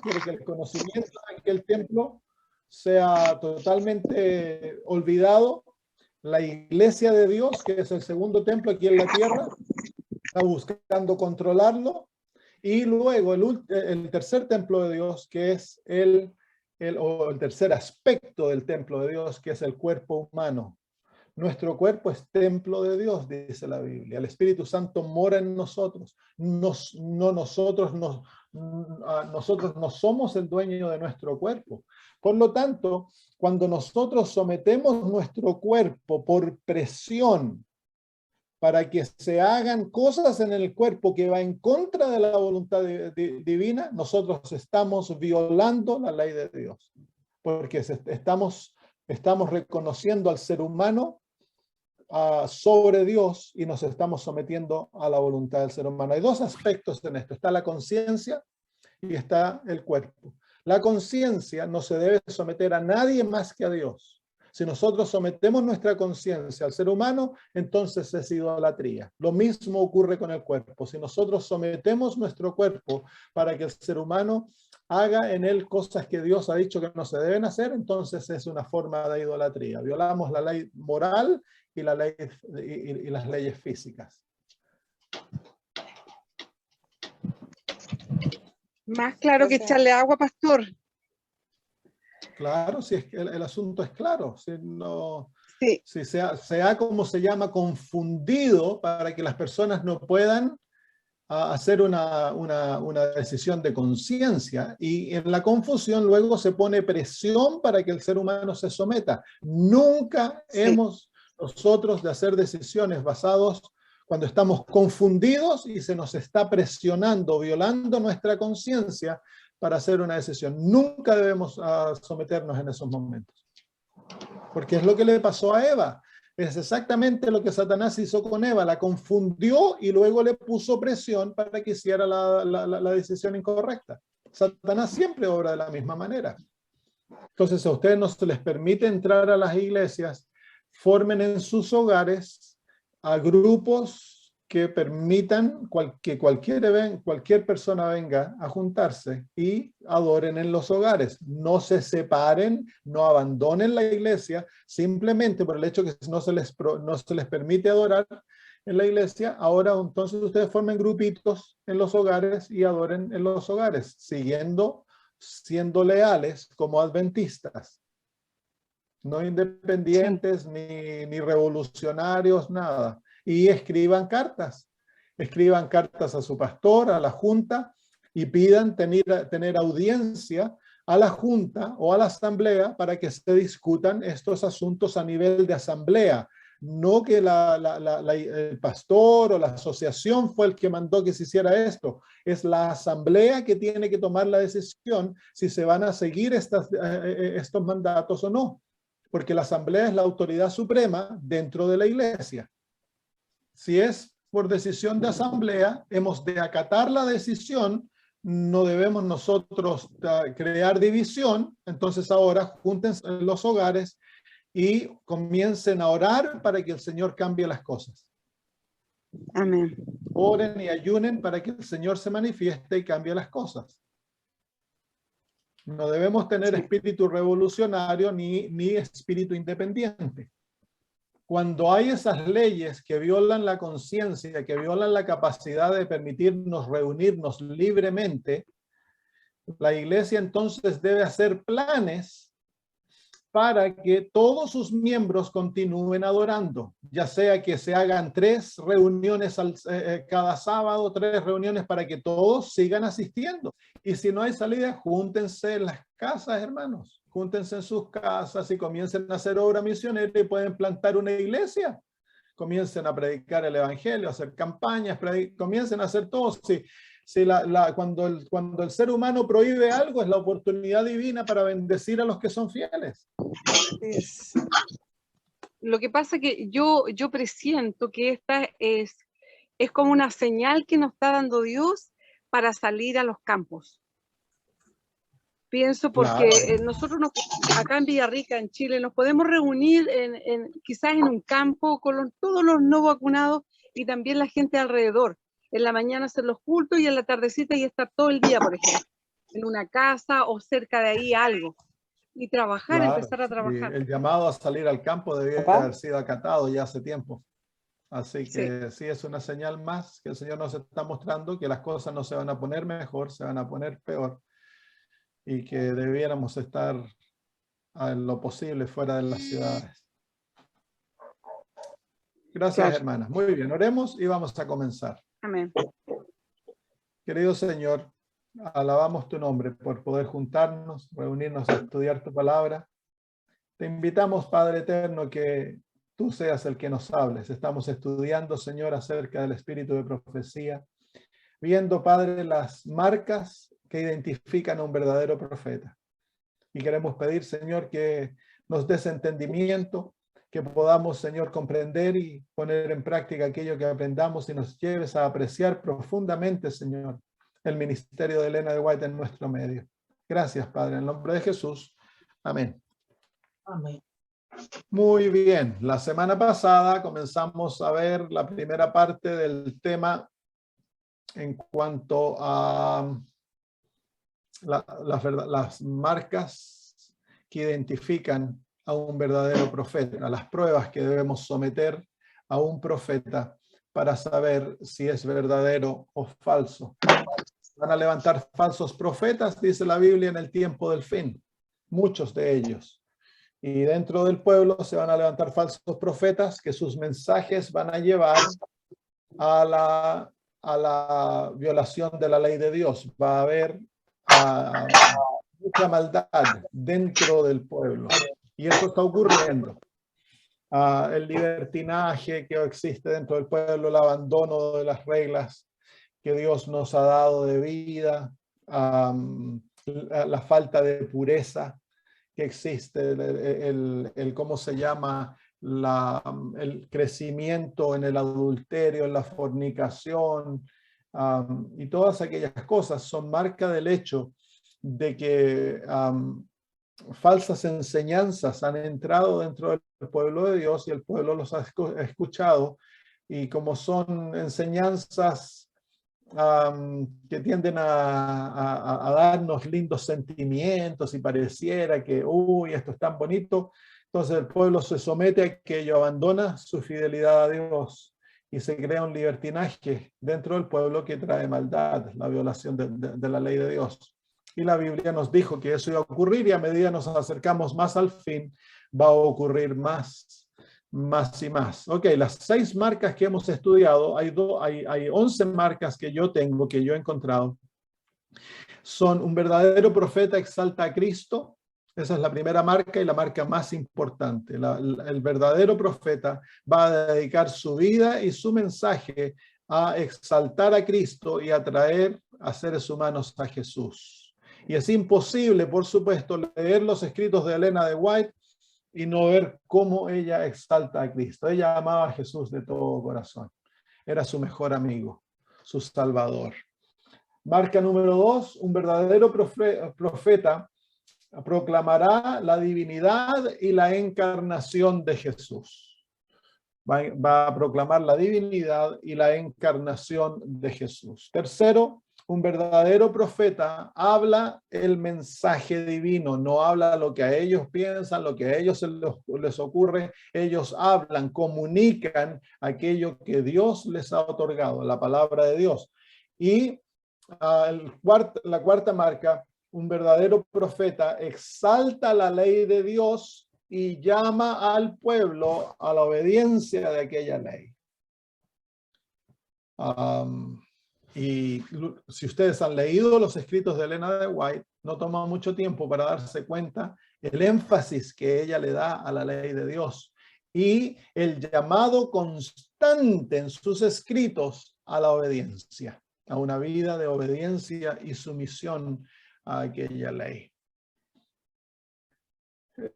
quiere que el conocimiento de aquel templo sea totalmente olvidado. La iglesia de Dios, que es el segundo templo aquí en la tierra, está buscando controlarlo. Y luego el tercer templo de Dios, que es el tercer aspecto del templo de Dios, que es el cuerpo humano. Nuestro cuerpo es templo de Dios, dice la Biblia. El Espíritu Santo mora en nosotros. Nosotros no somos el dueño de nuestro cuerpo. Por lo tanto, cuando nosotros sometemos nuestro cuerpo por presión para que se hagan cosas en el cuerpo que va en contra de la voluntad divina, nosotros estamos violando la ley de Dios. Porque estamos reconociendo al ser humano sobre Dios y nos estamos sometiendo a la voluntad del ser humano. Hay dos aspectos en esto. Está la conciencia y está el cuerpo. La conciencia no se debe someter a nadie más que a Dios. Si nosotros sometemos nuestra conciencia al ser humano, entonces es idolatría. Lo mismo ocurre con el cuerpo. Si nosotros sometemos nuestro cuerpo para que el ser humano haga en él cosas que Dios ha dicho que no se deben hacer, entonces es una forma de idolatría. Violamos la ley moral y las leyes físicas. Más claro que echarle agua, pastor. Claro, si es que el asunto es claro. Si Sí. se ha, como se llama, confundido para que las personas no puedan hacer una decisión de conciencia, y en la confusión luego se pone presión para que el ser humano se someta. Nunca hemos nosotros de hacer decisiones basados cuando estamos confundidos y se nos está presionando, violando nuestra conciencia para hacer una decisión. Nunca debemos someternos en esos momentos. Porque es lo que le pasó a Eva. Es exactamente lo que Satanás hizo con Eva. La confundió y luego le puso presión para que hiciera la decisión incorrecta. Satanás siempre obra de la misma manera. Entonces, a ustedes no se les permite entrar a las iglesias, formen en sus hogares a grupos que permitan que cualquier persona venga a juntarse y adoren en los hogares. No se separen, no abandonen la iglesia, simplemente por el hecho que no se les permite adorar en la iglesia. Ahora entonces ustedes formen grupitos en los hogares y adoren en los hogares, siendo leales como adventistas. No independientes, ni revolucionarios, nada. Y escriban cartas a su pastor, a la junta, y pidan tener audiencia a la junta o a la asamblea para que se discutan estos asuntos a nivel de asamblea. No que el pastor o la asociación fue el que mandó que se hiciera esto. Es la asamblea que tiene que tomar la decisión si se van a seguir estos mandatos o no. Porque la asamblea es la autoridad suprema dentro de la iglesia. Si es por decisión de asamblea, hemos de acatar la decisión, no debemos nosotros crear división. Entonces ahora júntense en los hogares y comiencen a orar para que el Señor cambie las cosas. Amén. Oren y ayunen para que el Señor se manifieste y cambie las cosas. No debemos tener espíritu revolucionario ni espíritu independiente. Cuando hay esas leyes que violan la conciencia, que violan la capacidad de permitirnos reunirnos libremente, la iglesia entonces debe hacer planes para que todos sus miembros continúen adorando, ya sea que se hagan 3 reuniones cada sábado, 3 reuniones para que todos sigan asistiendo. Y si no hay salida, júntense en las casas, hermanos. Júntense en sus casas y comiencen a hacer obra misionera y pueden plantar una iglesia. Comiencen a predicar el evangelio, a hacer campañas, comiencen a hacer todo. Cuando el ser humano prohíbe algo, es la oportunidad divina para bendecir a los que son fieles. Lo que pasa es que yo presiento que esta es como una señal que nos está dando Dios para salir a los campos. Pienso porque nosotros acá en Villarrica, en Chile, nos podemos reunir quizás en un campo con todos los no vacunados y también la gente alrededor. En la mañana hacer los cultos y en la tardecita y estar todo el día, por ejemplo. en una casa o cerca de ahí algo. Y trabajar, Claro, empezar a y trabajar. el llamado a salir al campo debía Papá. haber sido acatado ya hace tiempo. Así Sí. que sí, es una señal más que el Señor nos está mostrando que las cosas no se van a poner mejor, se van a poner peor, y que debiéramos estar en lo posible fuera de las ciudades. Gracias, Claro. hermanas. Muy bien, oremos y vamos a comenzar. Amén. Querido Señor, alabamos tu nombre por poder juntarnos, reunirnos a estudiar tu palabra. Te invitamos, Padre eterno, que tú seas el que nos hables. Estamos estudiando, Señor, acerca del espíritu de profecía, viendo, Padre, las marcas que identifican a un verdadero profeta. Y queremos pedir, Señor, que nos des entendimiento, que podamos, Señor, comprender y poner en práctica aquello que aprendamos y nos lleves a apreciar profundamente, Señor, el ministerio de Elena de White en nuestro medio. Gracias, Padre, en el nombre de Jesús. Amén. Amén. Muy bien, la semana pasada comenzamos a ver la primera parte del tema en cuanto a las marcas que identifican a un verdadero profeta, las pruebas que debemos someter a un profeta para saber si es verdadero o falso. Van a levantar falsos profetas, dice la Biblia, en el tiempo del fin, muchos de ellos. Y dentro del pueblo se van a levantar falsos profetas que sus mensajes van a llevar a la violación de la ley de Dios. Va a haber mucha maldad dentro del pueblo. Y eso está ocurriendo. El libertinaje que existe dentro del pueblo, el abandono de las reglas que Dios nos ha dado de vida, la falta de pureza que existe, ¿cómo se llama? El crecimiento en el adulterio, en la fornicación, y todas aquellas cosas son marca del hecho de que falsas enseñanzas han entrado dentro del pueblo de Dios y el pueblo los ha escuchado, y como son enseñanzas que tienden a darnos lindos sentimientos y pareciera que, uy, esto es tan bonito, entonces el pueblo se somete a aquello, abandona su fidelidad a Dios y se crea un libertinaje dentro del pueblo que trae maldad, la violación de la ley de Dios. Y la Biblia nos dijo que eso iba a ocurrir, y a medida nos acercamos más al fin, va a ocurrir más y más. Ok, las 6 marcas que hemos estudiado, hay 11 marcas que yo tengo, que yo he encontrado. Son: un verdadero profeta exalta a Cristo. Esa es la primera marca y la marca más importante. El verdadero profeta va a dedicar su vida y su mensaje a exaltar a Cristo y a traer a seres humanos a Jesús. Y es imposible, por supuesto, leer los escritos de Elena de White y no ver cómo ella exalta a Cristo. Ella amaba a Jesús de todo corazón. Era su mejor amigo, su salvador. Marca número 2, un verdadero profeta proclamará la divinidad y la encarnación de Jesús. Va a proclamar la divinidad y la encarnación de Jesús. Tercero, un verdadero profeta habla el mensaje divino, no habla lo que a ellos piensan, lo que a ellos les ocurre. Ellos hablan, comunican aquello que Dios les ha otorgado, la palabra de Dios. Y la cuarta marca, un verdadero profeta exalta la ley de Dios y llama al pueblo a la obediencia de aquella ley. Y si ustedes han leído los escritos de Elena de White, no toma mucho tiempo para darse cuenta el énfasis que ella le da a la ley de Dios y el llamado constante en sus escritos a la obediencia, a una vida de obediencia y sumisión a aquella ley.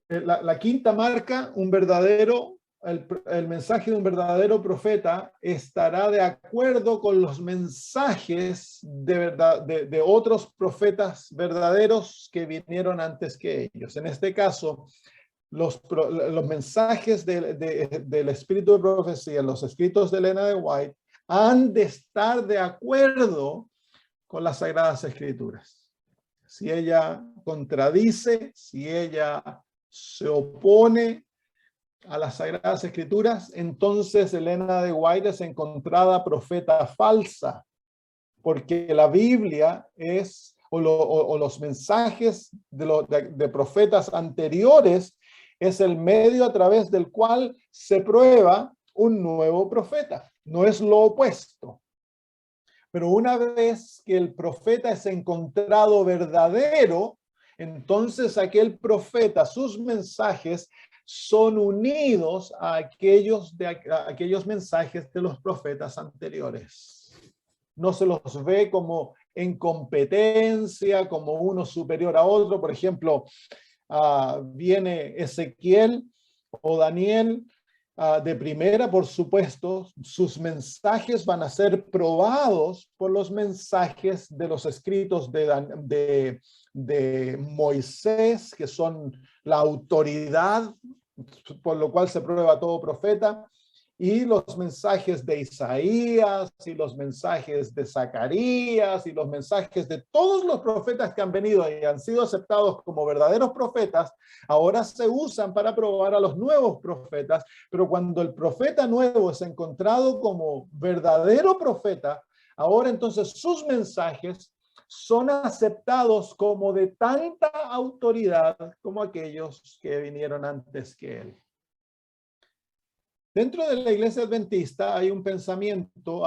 La quinta marca, el mensaje de un verdadero profeta estará de acuerdo con los mensajes de otros profetas verdaderos que vinieron antes que ellos. En este caso, los mensajes del espíritu de profecía, los escritos de Elena de White, han de estar de acuerdo con las Sagradas Escrituras. si ella contradice, si ella se opone a las Sagradas Escrituras, entonces Elena de White es encontrada profeta falsa, porque la Biblia es, o los mensajes de profetas anteriores, es el medio a través del cual se prueba un nuevo profeta. No es lo opuesto. Pero una vez que el profeta es encontrado verdadero, entonces aquel profeta, sus mensajes son unidos a aquellos mensajes de los profetas anteriores. No se los ve como en competencia, como uno superior a otro. Por ejemplo, viene Ezequiel o Daniel de primera, por supuesto, sus mensajes van a ser probados por los mensajes de los escritos de Moisés, que son la autoridad por lo cual se prueba todo profeta, y los mensajes de Isaías, y los mensajes de Zacarías, y los mensajes de todos los profetas que han venido y han sido aceptados como verdaderos profetas, ahora se usan para probar a los nuevos profetas. Pero cuando el profeta nuevo es encontrado como verdadero profeta, ahora entonces sus mensajes son aceptados como de tanta autoridad como aquellos que vinieron antes que él. Dentro de la iglesia adventista hay un pensamiento,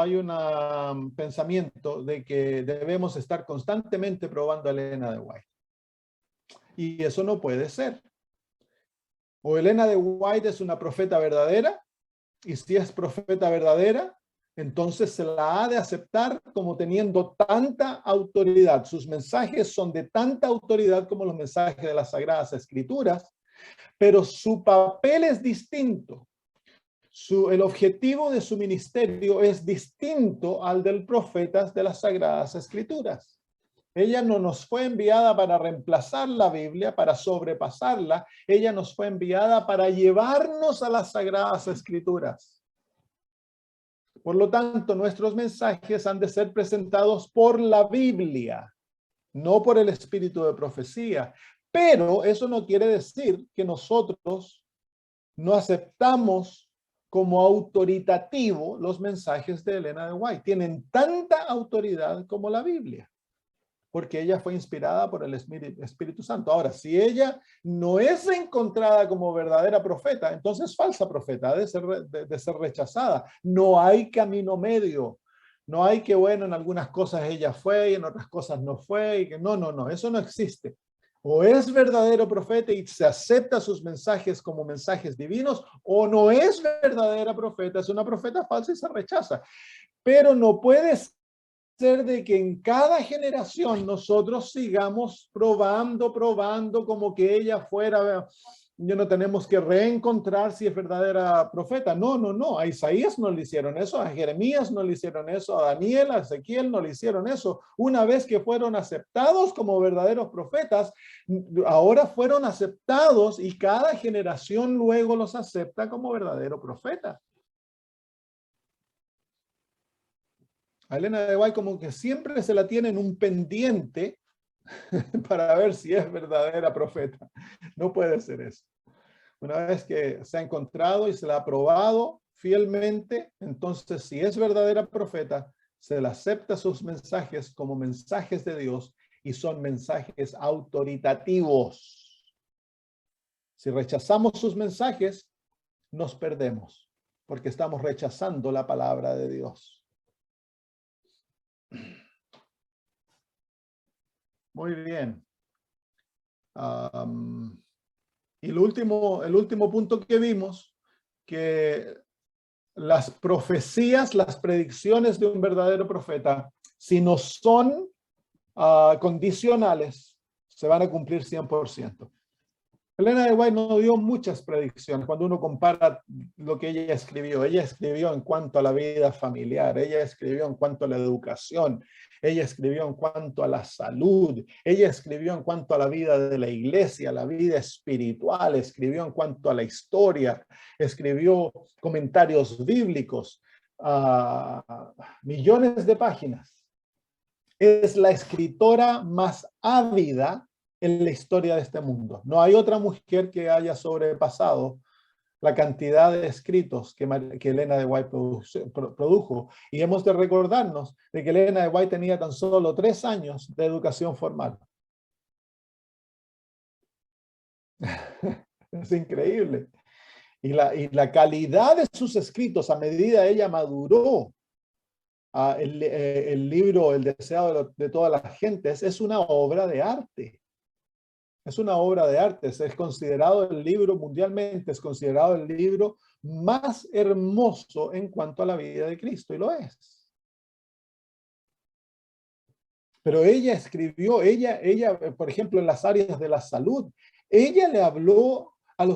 de que debemos estar constantemente probando a Elena de White. Y eso no puede ser. O Elena de White es una profeta verdadera, y si es profeta verdadera, entonces se la ha de aceptar como teniendo tanta autoridad. Sus mensajes son de tanta autoridad como los mensajes de las Sagradas Escrituras, pero su papel es distinto. El objetivo de su ministerio es distinto al del profeta de las Sagradas Escrituras. Ella no nos fue enviada para reemplazar la Biblia, para sobrepasarla. Ella nos fue enviada para llevarnos a las Sagradas Escrituras. Por lo tanto, nuestros mensajes han de ser presentados por la Biblia, no por el espíritu de profecía. Pero eso no quiere decir que nosotros no aceptamos como autoritativo los mensajes de Elena de White. Tienen tanta autoridad como la Biblia, porque ella fue inspirada por el Espíritu Santo. Ahora, si ella no es encontrada como verdadera profeta, entonces es falsa profeta, ha de ser rechazada. No hay camino medio. No hay que, bueno, en algunas cosas ella fue y en otras cosas no fue. Y que no, eso no existe. O es verdadero profeta y se acepta sus mensajes como mensajes divinos, o no es verdadera profeta, es una profeta falsa y se rechaza. Pero no puede ser de que en cada generación nosotros sigamos probando como que ella fuera, ya no tenemos que reencontrar si es verdadera profeta. No. A Isaías no le hicieron eso, a Jeremías no le hicieron eso, a Daniel, a Ezequiel no le hicieron eso. Una vez que fueron aceptados como verdaderos profetas, ahora fueron aceptados y cada generación luego los acepta como verdadero profeta. A Elena de White como que siempre se la tiene en un pendiente para ver si es verdadera profeta. No puede ser eso. Una vez que se ha encontrado y se la ha probado fielmente, entonces si es verdadera profeta, se le acepta sus mensajes como mensajes de Dios y son mensajes autoritativos. Si rechazamos sus mensajes, nos perdemos, porque estamos rechazando la palabra de Dios. Muy bien. Y el último punto que vimos, que las profecías, las predicciones de un verdadero profeta, si no son condicionales, se van a cumplir 100%. Elena de White no dio muchas predicciones cuando uno compara lo que ella escribió. Ella escribió en cuanto a la vida familiar, ella escribió en cuanto a la educación, ella escribió en cuanto a la salud, ella escribió en cuanto a la vida de la iglesia, la vida espiritual, escribió en cuanto a la historia, escribió comentarios bíblicos, millones de páginas. es la escritora más ávida en la historia de este mundo. No hay otra mujer que haya sobrepasado la cantidad de escritos que Elena de White produjo. Y hemos de recordarnos de que Elena de White tenía tan solo 3 años de educación formal. Es increíble. Y la calidad de sus escritos, a medida ella maduró, el libro El deseado de todas las gentes, es una obra de arte. Es una obra de arte. Es considerado el libro mundialmente, es considerado el libro más hermoso en cuanto a la vida de Cristo, y lo es. Pero ella escribió, por ejemplo, en las áreas de la salud, ella le habló a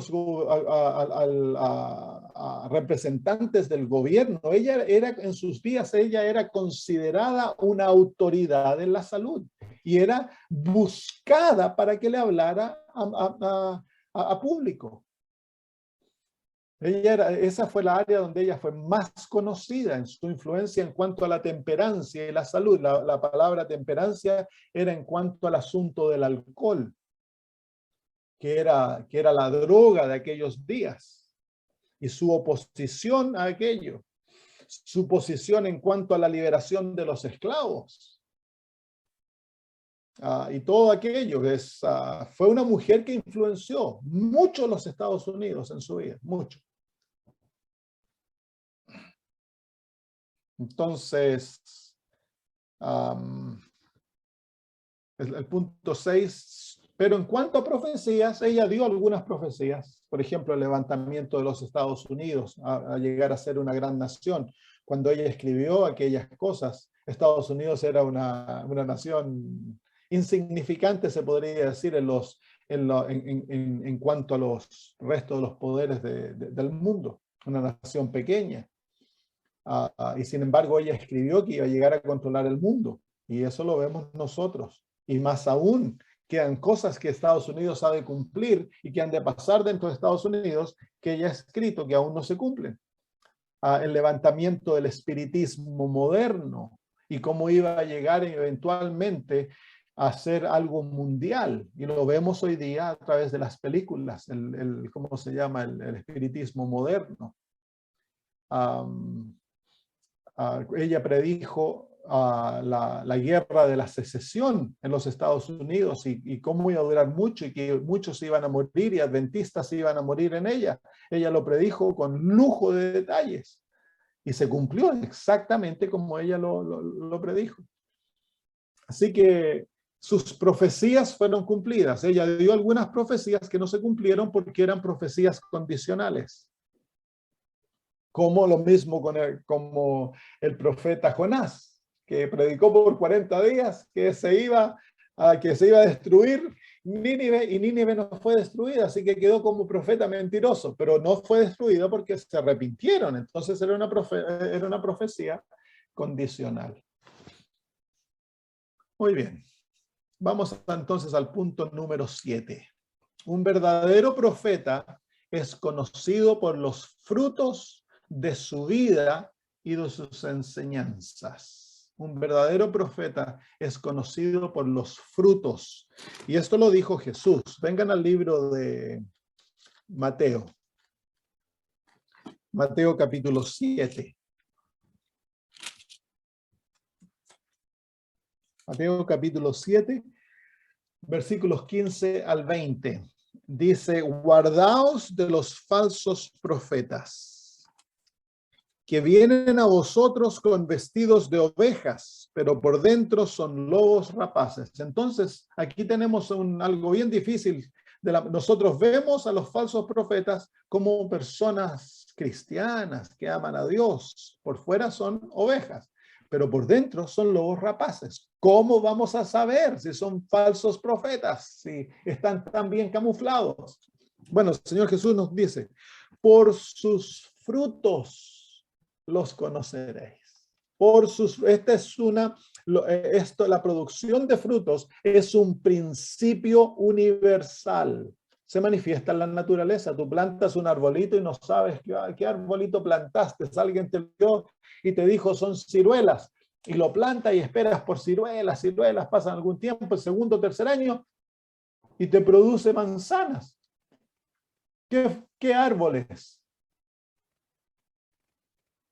representantes del gobierno. Ella era, en sus días, ella era considerada una autoridad en la salud y era buscada para que le hablara a público. Esa fue la área donde ella fue más conocida en su influencia en cuanto a la temperancia y la salud. La palabra temperancia era en cuanto al asunto del alcohol, que era la droga de aquellos días, y su oposición a aquello, su posición en cuanto a la liberación de los esclavos, y todo aquello. Fue una mujer que influenció mucho los Estados Unidos en su vida, mucho. Entonces, el punto 6, pero en cuanto a profecías, ella dio algunas profecías. Por ejemplo, el levantamiento de los Estados Unidos a llegar a ser una gran nación. Cuando ella escribió aquellas cosas, Estados Unidos era una nación insignificante, se podría decir, en cuanto a los restos de los poderes del mundo. Una nación pequeña. Y sin embargo, ella escribió que iba a llegar a controlar el mundo. Y eso lo vemos nosotros. Y más aún, quedan cosas que Estados Unidos ha de cumplir y que han de pasar dentro de Estados Unidos que ella ha escrito que aún no se cumplen. El levantamiento del espiritismo moderno y cómo iba a llegar eventualmente a ser algo mundial. Y lo vemos hoy día a través de las películas, ¿cómo se llama? El espiritismo moderno. Ella predijo la guerra de la secesión en los Estados Unidos y cómo iba a durar mucho y que muchos iban a morir y adventistas iban a morir en ella. Ella lo predijo con lujo de detalles y se cumplió exactamente como ella lo predijo. Así que sus profecías fueron cumplidas. Ella dio algunas profecías que no se cumplieron porque eran profecías condicionales. Como lo mismo como el profeta Jonás, que predicó por 40 días que se iba a destruir Nínive, y Nínive no fue destruida, así que quedó como profeta mentiroso, pero no fue destruido porque se arrepintieron. Entonces era una profecía condicional. Muy bien. Vamos entonces al punto número 7. Un verdadero profeta es conocido por los frutos de su vida y de sus enseñanzas. Un verdadero profeta es conocido por los frutos. Y esto lo dijo Jesús. Vengan al libro de Mateo. Mateo capítulo 7. Mateo capítulo 7, versículos 15 al 20. Dice: guardaos de los falsos profetas, que vienen a vosotros con vestidos de ovejas, pero por dentro son lobos rapaces. Entonces, aquí tenemos algo bien difícil. Nosotros vemos a los falsos profetas como personas cristianas que aman a Dios. Por fuera son ovejas, pero por dentro son lobos rapaces. ¿Cómo vamos a saber si son falsos profetas, si están tan bien camuflados? Bueno, el Señor Jesús nos dice: por sus frutos los conoceréis. La producción de frutos es un principio universal. Se manifiesta en la naturaleza. Tú plantas un arbolito y no sabes qué arbolito plantaste. Alguien te vio y te dijo son ciruelas. y lo plantas y esperas por ciruelas, ciruelas, pasan algún tiempo, el segundo o tercer año, y te produce manzanas. ¿Qué árbol es?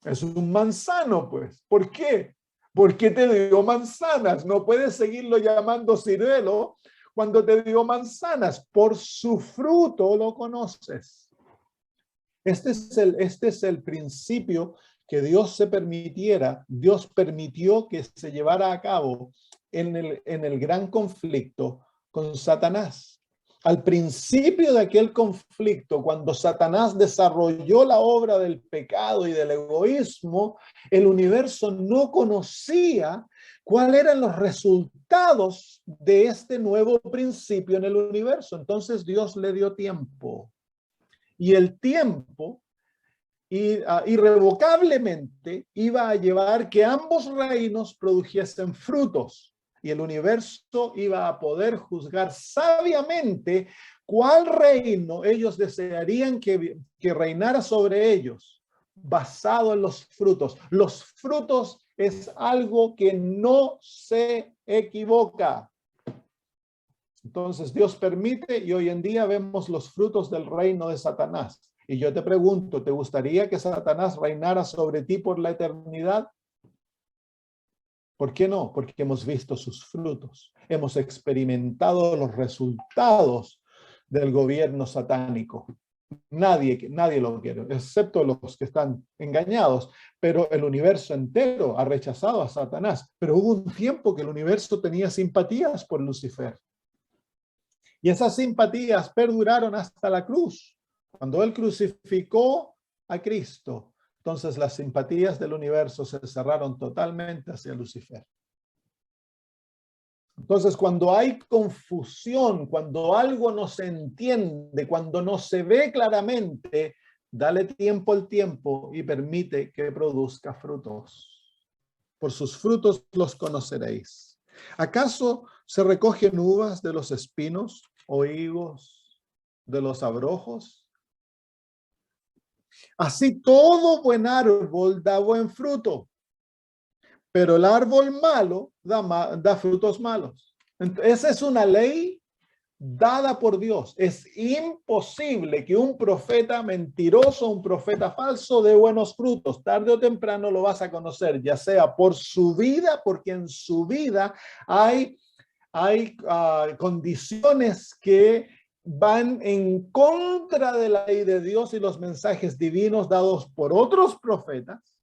Es un manzano, pues. ¿Por qué? Porque te dio manzanas. No puedes seguirlo llamando ciruelo cuando te dio manzanas. Por su fruto lo conoces. Este es el principio que Dios Dios permitió que se llevara a cabo en el gran conflicto con Satanás. Al principio de aquel conflicto, cuando Satanás desarrolló la obra del pecado y del egoísmo, el universo no conocía cuáles eran los resultados de este nuevo principio en el universo. Entonces Dios le dio tiempo. Y el tiempo irrevocablemente iba a llevar que ambos reinos produjesen frutos. Y el universo iba a poder juzgar sabiamente cuál reino ellos desearían que reinara sobre ellos, basado en los frutos. Los frutos es algo que no se equivoca. Entonces Dios permite y hoy en día vemos los frutos del reino de Satanás. Y yo te pregunto, ¿te gustaría que Satanás reinara sobre ti por la eternidad? ¿Por qué no? Porque hemos visto sus frutos. Hemos experimentado los resultados del gobierno satánico. Nadie lo quiere, excepto los que están engañados. Pero el universo entero ha rechazado a Satanás. Pero hubo un tiempo que el universo tenía simpatías por Lucifer. Y esas simpatías perduraron hasta la cruz. Cuando él crucificó a Cristo, entonces las simpatías del universo se cerraron totalmente hacia Lucifer. Entonces, cuando hay confusión, cuando algo no se entiende, cuando no se ve claramente, dale tiempo al tiempo y permite que produzca frutos. Por sus frutos los conoceréis. ¿Acaso se recogen uvas de los espinos o higos de los abrojos? Así todo buen árbol da buen fruto, pero el árbol malo da frutos malos. Entonces, esa es una ley dada por Dios. Es imposible que un profeta mentiroso, un profeta falso dé buenos frutos. Tarde o temprano lo vas a conocer, ya sea por su vida, porque en su vida hay condiciones que van en contra de la ley de Dios y los mensajes divinos dados por otros profetas,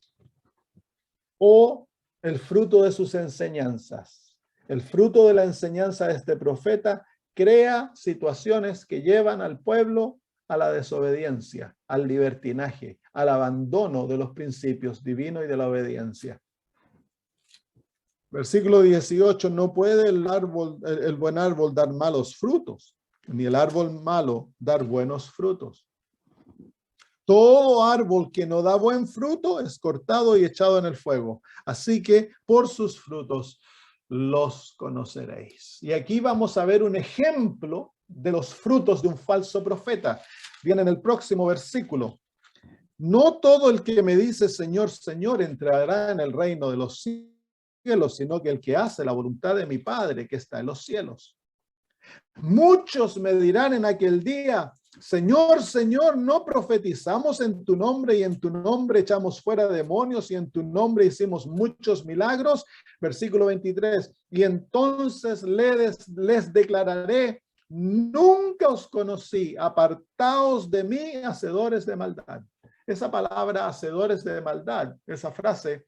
o el fruto de sus enseñanzas. El fruto de la enseñanza de este profeta crea situaciones que llevan al pueblo a la desobediencia, al libertinaje, al abandono de los principios divinos y de la obediencia. Versículo 18, no puede el buen árbol dar malos frutos, ni el árbol malo dar buenos frutos. Todo árbol que no da buen fruto es cortado y echado en el fuego. Así que por sus frutos los conoceréis. Y aquí vamos a ver un ejemplo de los frutos de un falso profeta. Viene en el próximo versículo. No todo el que me dice Señor, Señor entrará en el reino de los cielos, sino que el que hace la voluntad de mi Padre que está en los cielos. Muchos me dirán en aquel día, Señor, Señor, ¿no profetizamos en tu nombre y en tu nombre echamos fuera demonios y en tu nombre hicimos muchos milagros? Versículo 23, y entonces les declararé, nunca os conocí, apartaos de mí, hacedores de maldad. Esa palabra, hacedores de maldad, esa frase,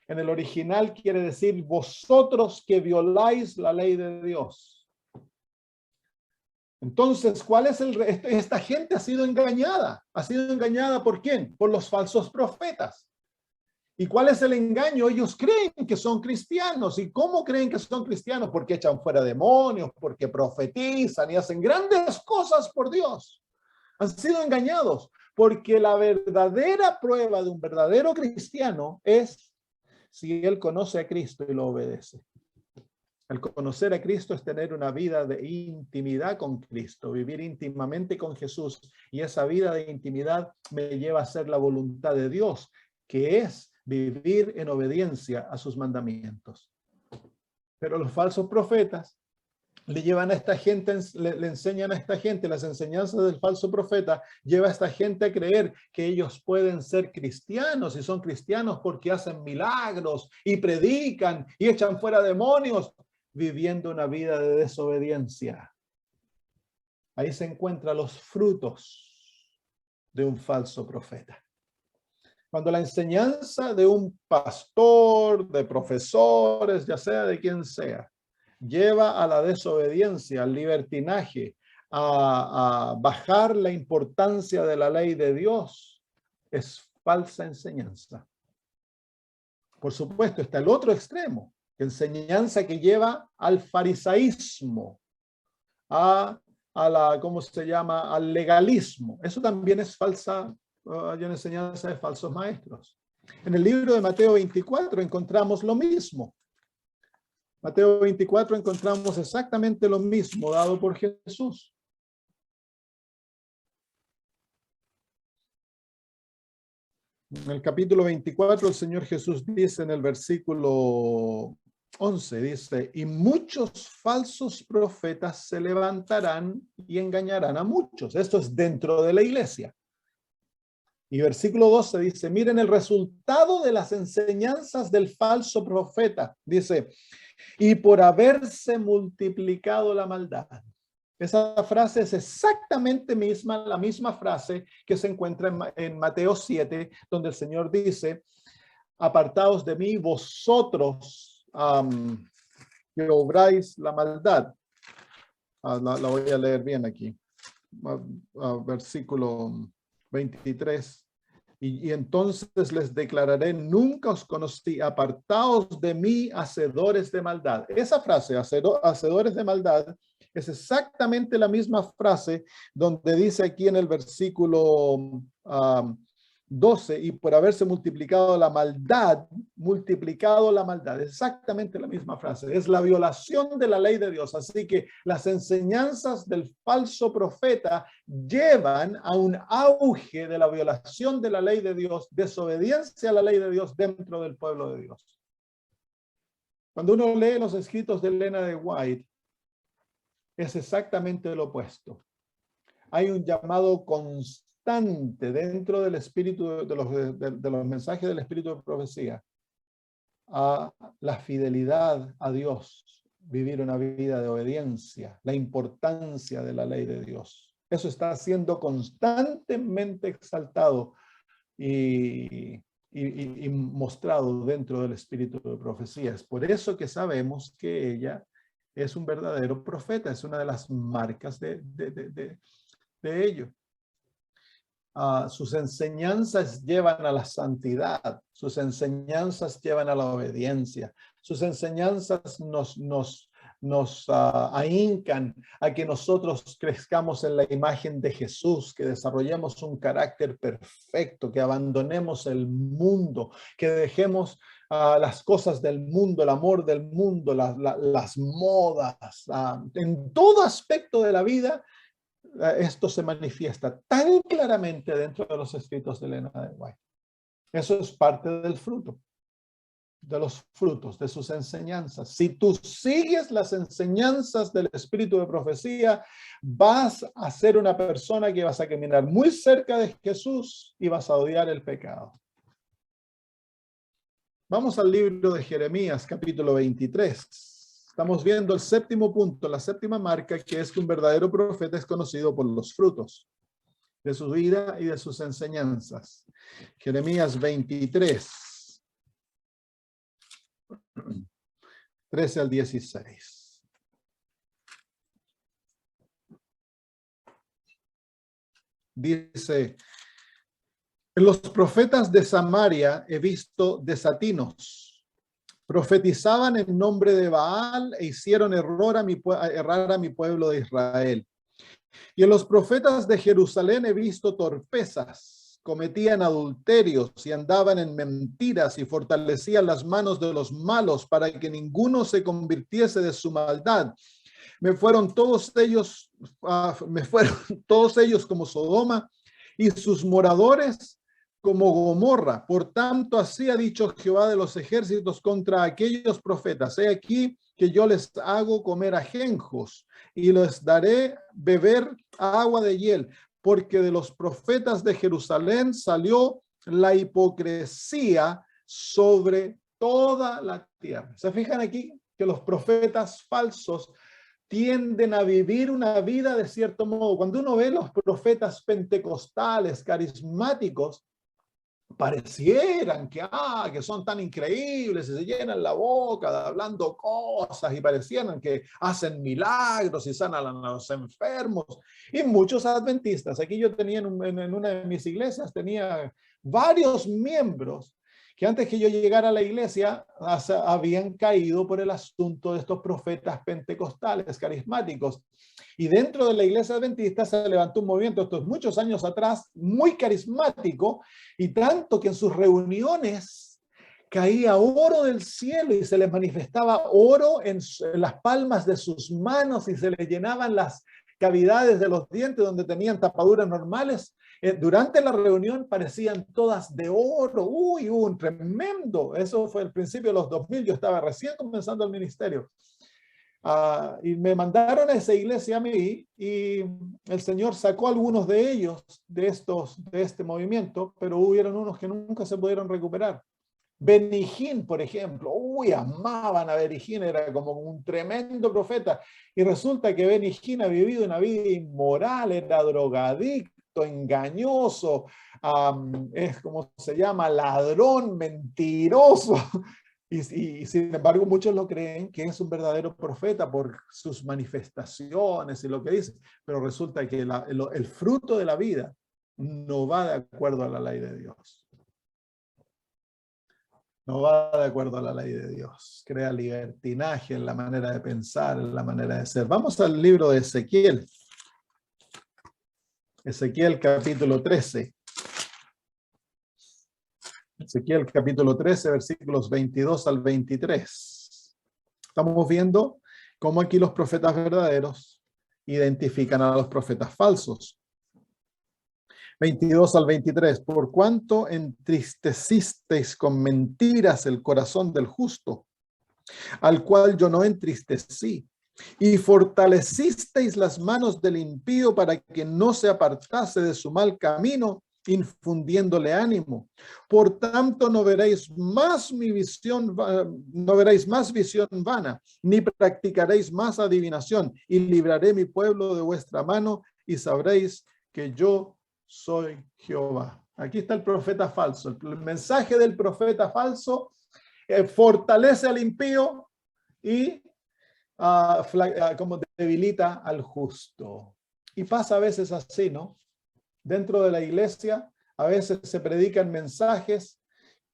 en el original quiere decir, vosotros que violáis la ley de Dios. Entonces, ¿cuál es esta gente ha sido engañada? ¿Ha sido engañada por quién? Por los falsos profetas. ¿Y cuál es el engaño? Ellos creen que son cristianos. ¿Y cómo creen que son cristianos? Porque echan fuera demonios, porque profetizan y hacen grandes cosas por Dios. Han sido engañados, porque la verdadera prueba de un verdadero cristiano es si él conoce a Cristo y lo obedece. El conocer a Cristo es tener una vida de intimidad con Cristo, vivir íntimamente con Jesús. Y esa vida de intimidad me lleva a hacer la voluntad de Dios, que es vivir en obediencia a sus mandamientos. Pero los falsos profetas le llevan a esta gente, le enseñan a esta gente, las enseñanzas del falso profeta, lleva a esta gente a creer que ellos pueden ser cristianos y son cristianos porque hacen milagros y predican y echan fuera demonios, viviendo una vida de desobediencia. Ahí se encuentran los frutos de un falso profeta. Cuando la enseñanza de un pastor, de profesores, ya sea de quien sea, lleva a la desobediencia, al libertinaje, a bajar la importancia de la ley de Dios, es falsa enseñanza. Por supuesto, está el otro extremo, enseñanza que lleva al farisaísmo, a la, ¿cómo se llama?, al legalismo. Eso también es falsa, hay una enseñanza de falsos maestros. En el libro de Mateo 24 encontramos lo mismo. Mateo 24 encontramos exactamente lo mismo dado por Jesús. En el capítulo 24 el Señor Jesús dice en el versículo 11, dice, y muchos falsos profetas se levantarán y engañarán a muchos. Esto es dentro de la iglesia. Y versículo 12 dice, miren el resultado de las enseñanzas del falso profeta. Dice, y por haberse multiplicado la maldad. Esa frase es exactamente la misma frase que se encuentra en Mateo 7, donde el Señor dice, apartaos de mí vosotros que obráis la maldad. La voy a leer bien aquí. Versículo 23. Y entonces les declararé, nunca os conocí, apartaos de mí, hacedores de maldad. Esa frase, hacedores de maldad, es exactamente la misma frase donde dice aquí en el versículo 12, y por haberse multiplicado la maldad, exactamente la misma frase, es la violación de la ley de Dios. Así que las enseñanzas del falso profeta llevan a un auge de la violación de la ley de Dios, desobediencia a la ley de Dios dentro del pueblo de Dios. Cuando uno lee los escritos de Elena de White, es exactamente lo opuesto. Hay un llamado constante dentro del espíritu de los mensajes del espíritu de profecía a la fidelidad a Dios, vivir una vida de obediencia, la importancia de la ley de Dios. Eso está siendo constantemente exaltado y mostrado dentro del espíritu de profecía. Es por eso que sabemos que ella es un verdadero profeta, es una de las marcas de ello. Sus enseñanzas llevan a la santidad, sus enseñanzas llevan a la obediencia, sus enseñanzas nos ahincan a que nosotros crezcamos en la imagen de Jesús, que desarrollemos un carácter perfecto, que abandonemos el mundo, que dejemos las cosas del mundo, el amor del mundo, las modas, en todo aspecto de la vida. Esto se manifiesta tan claramente dentro de los escritos de Elena de White. Eso es parte del fruto, de los frutos, de sus enseñanzas. Si tú sigues las enseñanzas del espíritu de profecía, vas a ser una persona que vas a caminar muy cerca de Jesús y vas a odiar el pecado. Vamos al libro de Jeremías, capítulo 23. Estamos viendo el séptimo punto, la séptima marca, que es que un verdadero profeta es conocido por los frutos de su vida y de sus enseñanzas. Jeremías 23, 13 al 16. Dice, en los profetas de Samaria he visto desatinos. Profetizaban en nombre de Baal e hicieron errar a mi pueblo de Israel. Y en los profetas de Jerusalén he visto torpezas, cometían adulterios y andaban en mentiras y fortalecían las manos de los malos para que ninguno se convirtiese de su maldad. Me fueron todos ellos como Sodoma y sus moradores como Gomorra. Por tanto, así ha dicho Jehová de los ejércitos contra aquellos profetas. He aquí que yo les hago comer ajenjos y les daré beber agua de hiel, porque de los profetas de Jerusalén salió la hipocresía sobre toda la tierra. ¿Se fijan aquí que los profetas falsos tienden a vivir una vida de cierto modo? Cuando uno ve los profetas pentecostales, carismáticos, parecieran que son tan increíbles y se llenan la boca de hablando cosas y parecieran que hacen milagros y sanan a los enfermos. Y muchos adventistas, aquí yo tenía en una de mis iglesias, tenía varios miembros que antes que yo llegara a la iglesia habían caído por el asunto de estos profetas pentecostales, carismáticos. Y dentro de la iglesia adventista se levantó un movimiento, estos muchos años atrás, muy carismático, y tanto que en sus reuniones caía oro del cielo y se les manifestaba oro en las palmas de sus manos y se les llenaban las cavidades de los dientes donde tenían tapaduras normales. Durante la reunión parecían todas de oro. Uy, un tremendo. Eso fue el principio de los 2000. Yo estaba recién comenzando el ministerio. Y me mandaron a esa iglesia a mí y el Señor sacó a algunos de ellos de este movimiento, pero hubieron unos que nunca se pudieron recuperar. Benny Hinn, por ejemplo, amaban a Benny Hinn, era como un tremendo profeta. Y resulta que Benny Hinn ha vivido una vida inmoral, era drogadicto, engañoso, es como se llama, ladrón, mentiroso. Y sin embargo, muchos lo creen que es un verdadero profeta por sus manifestaciones y lo que dice. Pero resulta que el fruto de la vida no va de acuerdo a la ley de Dios. No va de acuerdo a la ley de Dios. Crea libertinaje en la manera de pensar, en la manera de ser. Vamos al libro de Ezequiel. Ezequiel capítulo 13. Ezequiel capítulo 13, versículos 22 al 23. Estamos viendo cómo aquí los profetas verdaderos identifican a los profetas falsos. 22 al 23. Por cuanto entristecisteis con mentiras el corazón del justo, al cual yo no entristecí, y fortalecisteis las manos del impío para que no se apartase de su mal camino, infundiéndole ánimo. Por tanto, no veréis más visión vana, ni practicaréis más adivinación, y libraré mi pueblo de vuestra mano, y sabréis que yo soy Jehová. Aquí está el profeta falso. El mensaje del profeta falso fortalece al impío y como debilita al justo. Y pasa a veces así, ¿no? Dentro de la iglesia, a veces se predican mensajes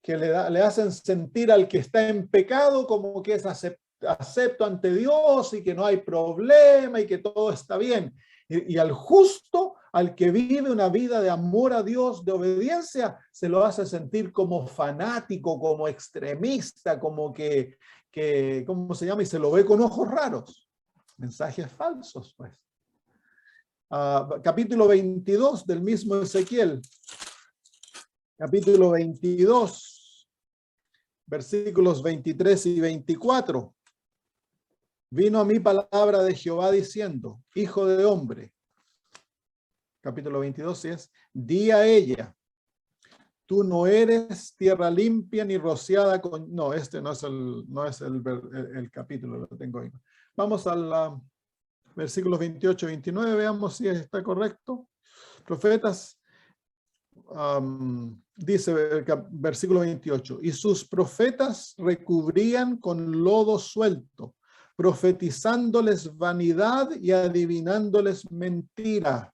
que le hacen sentir al que está en pecado como que es acepto ante Dios y que no hay problema y que todo está bien. Y al justo, al que vive una vida de amor a Dios, de obediencia, se lo hace sentir como fanático, como extremista, como que ¿cómo se llama? Y se lo ve con ojos raros. Mensajes falsos, pues. Capítulo 22 del mismo Ezequiel. Capítulo 22, versículos 23 y 24. Vino a mí palabra de Jehová diciendo, hijo de hombre, capítulo 22 es, di a ella, tú no eres tierra limpia ni rociada con... No, este no es el capítulo, lo tengo ahí. Vamos al versículos 28 y 29, veamos si está correcto. Profetas, dice el versículo 28, y sus profetas recubrían con lodo suelto, profetizándoles vanidad y adivinándoles mentira,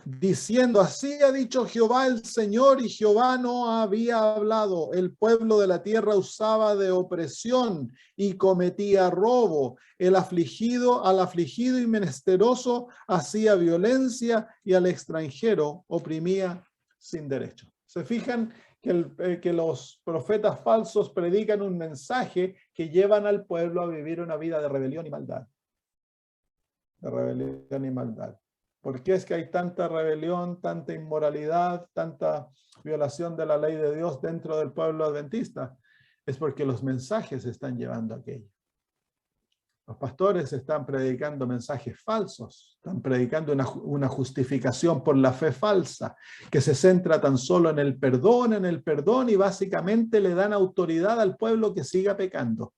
diciendo, así ha dicho Jehová el Señor, y Jehová no había hablado. El pueblo de la tierra usaba de opresión y cometía robo. Al afligido y menesteroso hacía violencia, y al extranjero oprimía sin derecho. ¿Se fijan que los profetas falsos predican un mensaje que llevan al pueblo a vivir una vida de rebelión y maldad? De rebelión y maldad. ¿Por qué es que hay tanta rebelión, tanta inmoralidad, tanta violación de la ley de Dios dentro del pueblo adventista? Es porque los mensajes se están llevando a aquello. Los pastores están predicando mensajes falsos, están predicando una justificación por la fe falsa, que se centra tan solo en el perdón, y básicamente le dan autoridad al pueblo que siga pecando.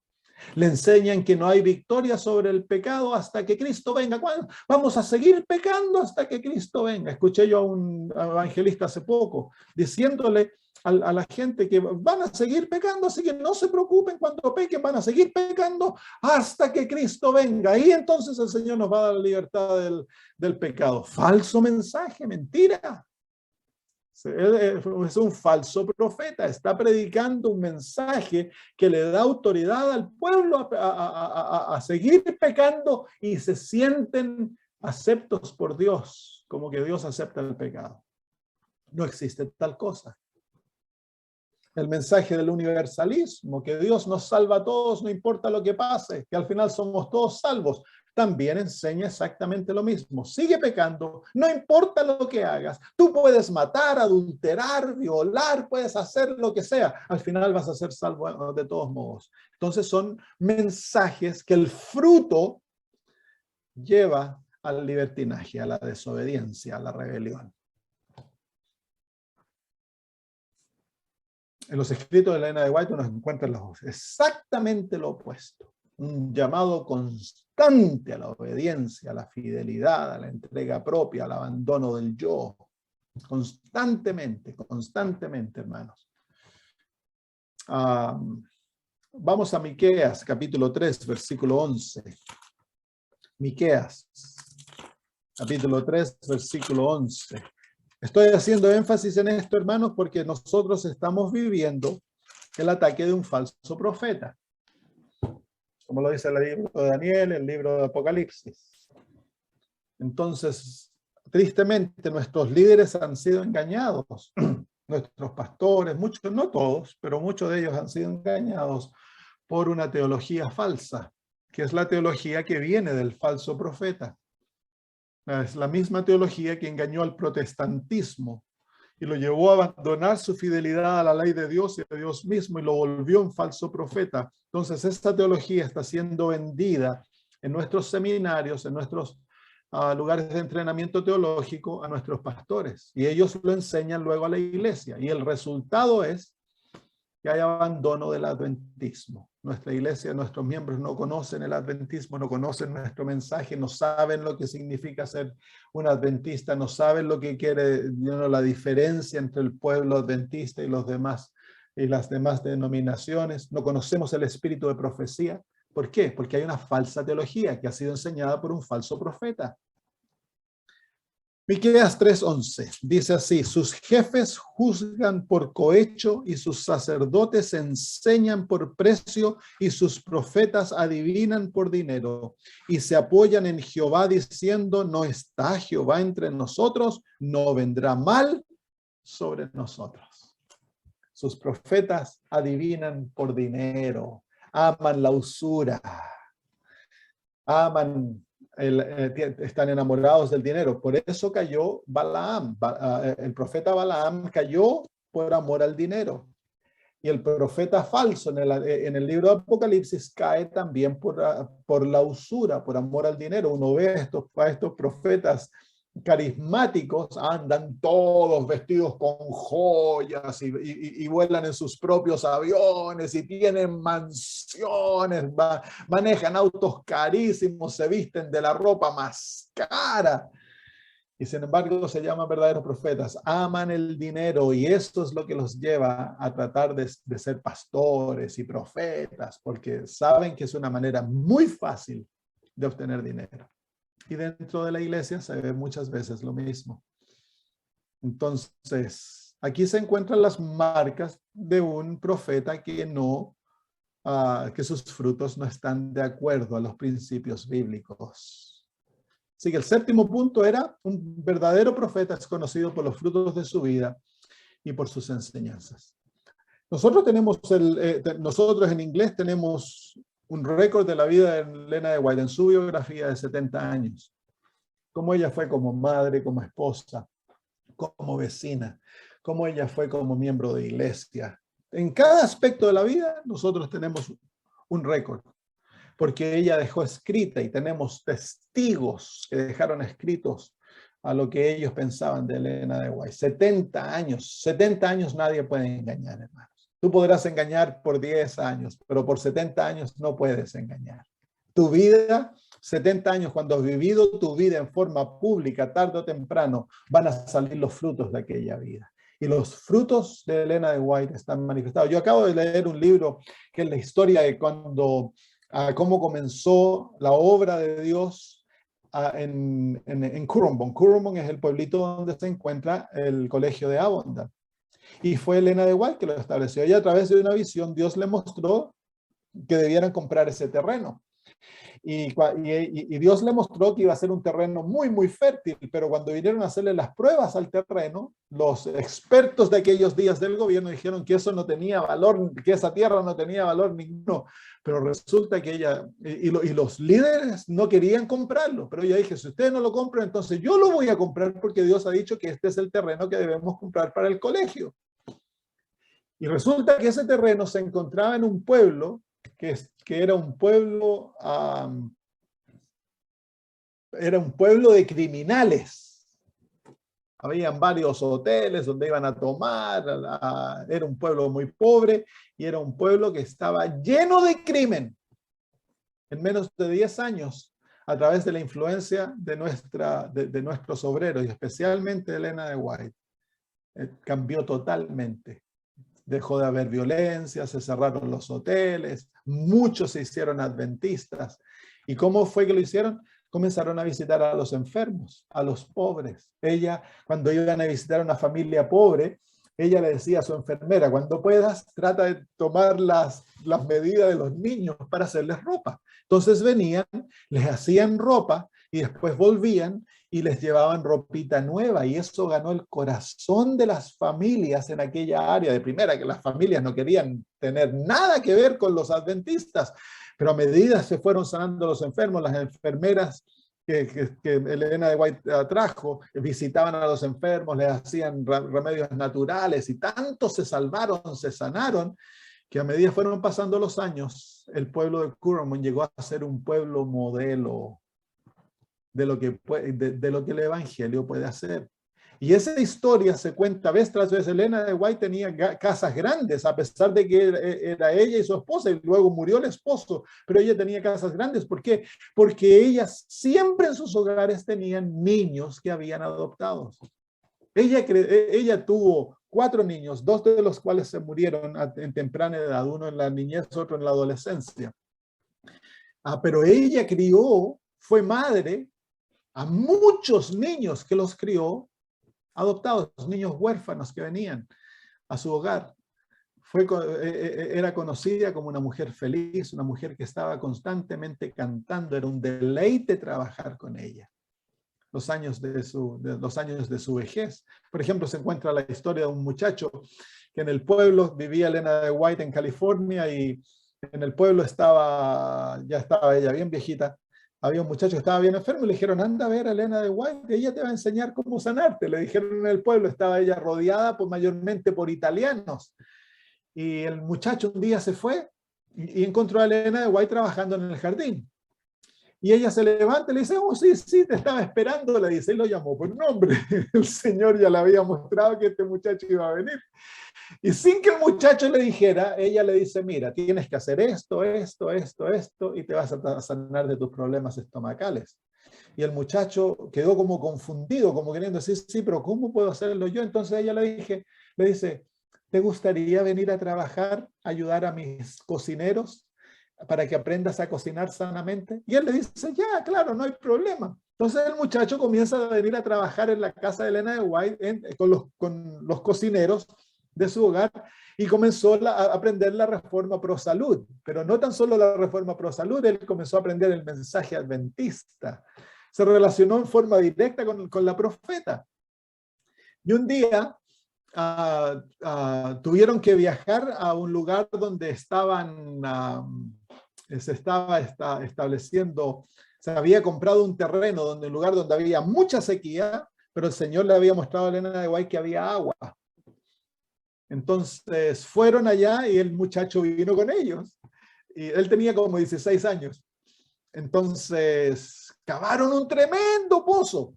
Le enseñan que no hay victoria sobre el pecado hasta que Cristo venga. ¿Cuándo? Vamos a seguir pecando hasta que Cristo venga. Escuché yo a un evangelista hace poco diciéndole a la gente que van a seguir pecando, así que no se preocupen cuando pequen, van a seguir pecando hasta que Cristo venga. Y entonces el Señor nos va a dar la libertad del pecado. Falso mensaje, mentira. Es un falso profeta, está predicando un mensaje que le da autoridad al pueblo a seguir pecando y se sienten aceptos por Dios, como que Dios acepta el pecado. No existe tal cosa. El mensaje del universalismo, que Dios nos salva a todos, no importa lo que pase, que al final somos todos salvos, también enseña exactamente lo mismo. Sigue pecando, no importa lo que hagas. Tú puedes matar, adulterar, violar, puedes hacer lo que sea. Al final vas a ser salvo de todos modos. Entonces son mensajes que el fruto lleva al libertinaje, a la desobediencia, a la rebelión. En los escritos de Elena de White uno encuentra exactamente lo opuesto. Un llamado constante a la obediencia, a la fidelidad, a la entrega propia, al abandono del yo. Constantemente, hermanos. Vamos a Miqueas, capítulo 3, versículo 11. Miqueas, capítulo 3, versículo 11. Estoy haciendo énfasis en esto, hermanos, porque nosotros estamos viviendo el ataque de un falso profeta. Como lo dice el libro de Daniel, el libro de Apocalipsis. Entonces, tristemente, nuestros líderes han sido engañados. Nuestros pastores, muchos, no todos, pero muchos de ellos han sido engañados por una teología falsa, que es la teología que viene del falso profeta. Es la misma teología que engañó al protestantismo y lo llevó a abandonar su fidelidad a la ley de Dios y a Dios mismo y lo volvió un falso profeta. Entonces, esta teología está siendo vendida en nuestros seminarios, en nuestros lugares de entrenamiento teológico a nuestros pastores. Y ellos lo enseñan luego a la iglesia. Y el resultado es que hay abandono del adventismo. Nuestra iglesia, nuestros miembros no conocen el adventismo, no conocen nuestro mensaje, no saben lo que significa ser un adventista, no saben lo que quiere, la diferencia entre el pueblo adventista y los demás, y las demás denominaciones. No conocemos el espíritu de profecía. ¿Por qué? Porque hay una falsa teología que ha sido enseñada por un falso profeta. Miqueas 3:11 dice así: sus jefes juzgan por cohecho y sus sacerdotes enseñan por precio y sus profetas adivinan por dinero y se apoyan en Jehová diciendo: no está Jehová entre nosotros, no vendrá mal sobre nosotros. Sus profetas adivinan por dinero, aman la usura, aman están enamorados del dinero. Por eso cayó Balaam. El profeta Balaam cayó por amor al dinero. Y el profeta falso en el libro de Apocalipsis cae también por la usura, por amor al dinero. Uno ve a estos profetas carismáticos, andan todos vestidos con joyas y vuelan en sus propios aviones y tienen mansiones, manejan autos carísimos, se visten de la ropa más cara. Y sin embargo se llaman verdaderos profetas, aman el dinero y esto es lo que los lleva a tratar de ser pastores y profetas, porque saben que es una manera muy fácil de obtener dinero. Y dentro de la iglesia se ve muchas veces lo mismo. Entonces, aquí se encuentran las marcas de un profeta que que sus frutos no están de acuerdo a los principios bíblicos. Así que el séptimo punto era: un verdadero profeta es conocido por los frutos de su vida y por sus enseñanzas. Nosotros en inglés tenemos un récord de la vida de Elena de White en su biografía de 70 años. cómo ella fue como madre, como esposa, como vecina, cómo ella fue como miembro de iglesia. En cada aspecto de la vida nosotros tenemos un récord, porque ella dejó escrita y tenemos testigos que dejaron escritos a lo que ellos pensaban de Elena de White. 70 años nadie puede engañar, hermanos. Tú podrás engañar por 10 años, pero por 70 años no puedes engañar. Tu vida, 70 años, cuando has vivido tu vida en forma pública, tarde o temprano, van a salir los frutos de aquella vida. Y los frutos de Elena de White están manifestados. Yo acabo de leer un libro que es la historia de cómo comenzó la obra de Dios en Currumbin. Currumbin es el pueblito donde se encuentra el colegio de Avondale. Y fue Elena de White que lo estableció. Y a través de una visión, Dios le mostró que debieran comprar ese terreno. Y Dios le mostró que iba a ser un terreno muy, muy fértil, pero cuando vinieron a hacerle las pruebas al terreno, los expertos de aquellos días del gobierno dijeron que eso no tenía valor, que esa tierra no tenía valor ninguno, pero resulta que los líderes no querían comprarlo, pero ella dijo, si ustedes no lo compran, entonces yo lo voy a comprar porque Dios ha dicho que este es el terreno que debemos comprar para el colegio. Y resulta que ese terreno se encontraba en un pueblo que era un pueblo de criminales. Habían varios hoteles donde iban a tomar, era un pueblo muy pobre y era un pueblo que estaba lleno de crimen. En menos de 10 años, a través de la influencia de nuestros obreros y especialmente de Elena de White, cambió totalmente. Dejó de haber violencia, se cerraron los hoteles, muchos se hicieron adventistas. ¿Y cómo fue que lo hicieron? Comenzaron a visitar a los enfermos, a los pobres. Ella, cuando iban a visitar a una familia pobre, ella le decía a su enfermera, cuando puedas, trata de tomar las medidas de los niños para hacerles ropa. Entonces venían, les hacían ropa y después volvían y les llevaban ropita nueva, y eso ganó el corazón de las familias en aquella área. De primera, que las familias no querían tener nada que ver con los adventistas, pero a medida se fueron sanando los enfermos, las enfermeras que Elena de White trajo, visitaban a los enfermos, les hacían remedios naturales, y tanto se salvaron, se sanaron, que a medida fueron pasando los años, el pueblo de Currumbin llegó a ser un pueblo modelo de lo que el evangelio puede hacer. Y esa historia se cuenta vez tras vez. Elena de White tenía casas grandes, a pesar de que era ella y su esposa, y luego murió el esposo, pero ella tenía casas grandes. ¿Por qué? Porque ellas siempre en sus hogares tenían niños que habían adoptado. Ella tuvo 4 niños, 2 de los cuales se murieron en temprana edad, uno en la niñez, otro en la adolescencia. Pero ella fue madre a muchos niños que los crió adoptados, niños huérfanos que venían a su hogar. Era conocida como una mujer feliz, una mujer que estaba constantemente cantando. Era un deleite trabajar con ella. Los años de su vejez. Por ejemplo, se encuentra la historia de un muchacho que en el pueblo vivía Elena de White en California, y en el pueblo ya estaba ella bien viejita. Había un muchacho que estaba bien enfermo y le dijeron, anda a ver a Elena de White, ella te va a enseñar cómo sanarte. Le dijeron en el pueblo, estaba ella rodeada mayormente por italianos. Y el muchacho un día se fue y encontró a Elena de White trabajando en el jardín. Y ella se levanta y le dice, oh, sí, te estaba esperando, le dice, y lo llamó por nombre. El Señor ya le había mostrado que este muchacho iba a venir. Y sin que el muchacho le dijera, ella le dice, mira, tienes que hacer esto, y te vas a sanar de tus problemas estomacales. Y el muchacho quedó como confundido, como queriendo decir, sí, pero ¿cómo puedo hacerlo yo? Entonces ella le dice, ¿te gustaría venir a trabajar, ayudar a mis cocineros para que aprendas a cocinar sanamente? Y él le dice, ya, claro, no hay problema. Entonces el muchacho comienza a venir a trabajar en la casa de Elena de White con los cocineros de su hogar, y comenzó a aprender la reforma pro salud. Pero no tan solo la reforma pro salud, él comenzó a aprender el mensaje adventista. Se relacionó en forma directa con la profeta. Y un día tuvieron que viajar a un lugar donde se Se había comprado un terreno donde, un lugar donde había mucha sequía, pero el Señor le había mostrado a Elena de White que había agua. Entonces fueron allá y el muchacho vino con ellos. Y él tenía como 16 años. Entonces cavaron un tremendo pozo.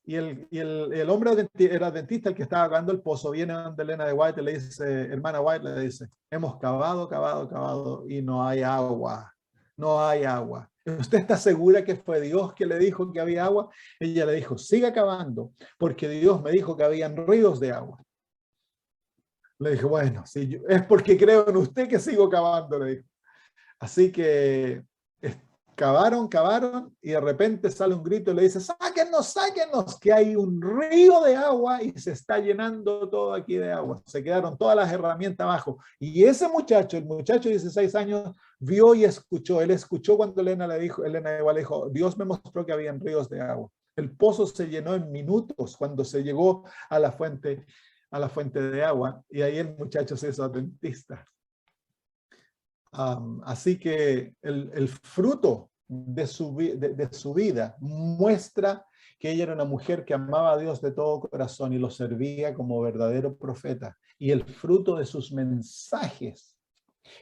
Y el hombre era dentista, el que estaba cavando el pozo, viene donde Elena de White y le dice, hermana White, le dice, hemos cavado, cavado, cavado y no hay agua. No hay agua. ¿Usted está segura que fue Dios que le dijo que había agua? Ella le dijo, siga cavando, porque Dios me dijo que habían ríos de agua. Le dije, bueno, sí, es porque creo en usted que sigo cavando, le dijo. Así que cavaron, cavaron, y de repente sale un grito y le dice, sáquennos, sáquennos, que hay un río de agua y se está llenando todo aquí de agua. Se quedaron todas las herramientas abajo. Y ese muchacho, el muchacho de 16 años, vio y escuchó. Él escuchó cuando Elena igual le dijo, Dios me mostró que habían ríos de agua. El pozo se llenó en minutos cuando se llegó a la fuente de agua, y ahí el muchacho se hizo adventista. Así que el fruto de su vida muestra que ella era una mujer que amaba a Dios de todo corazón y lo servía como verdadero profeta. Y el fruto de sus mensajes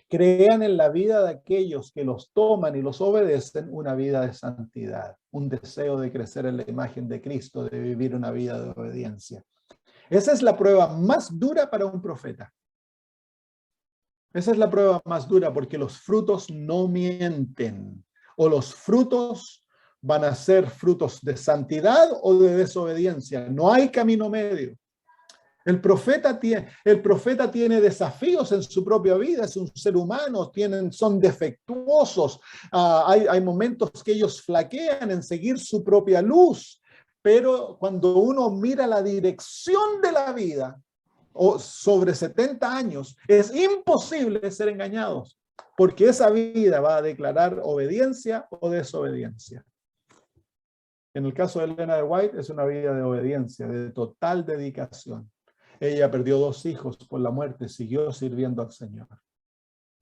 crean en la vida de aquellos que los toman y los obedecen una vida de santidad, un deseo de crecer en la imagen de Cristo, de vivir una vida de obediencia. Esa es la prueba más dura para un profeta. Esa es la prueba más dura, porque los frutos no mienten, o los frutos van a ser frutos de santidad o de desobediencia. No hay camino medio. El profeta tiene desafíos en su propia vida, es un ser humano, son defectuosos. Hay momentos que ellos flaquean en seguir su propia luz, pero cuando uno mira la dirección de la vida, o sobre 70 años, es imposible ser engañados, porque esa vida va a declarar obediencia o desobediencia. En el caso de Elena de White es una vida de obediencia, de total dedicación. Ella perdió 2 hijos por la muerte, siguió sirviendo al Señor.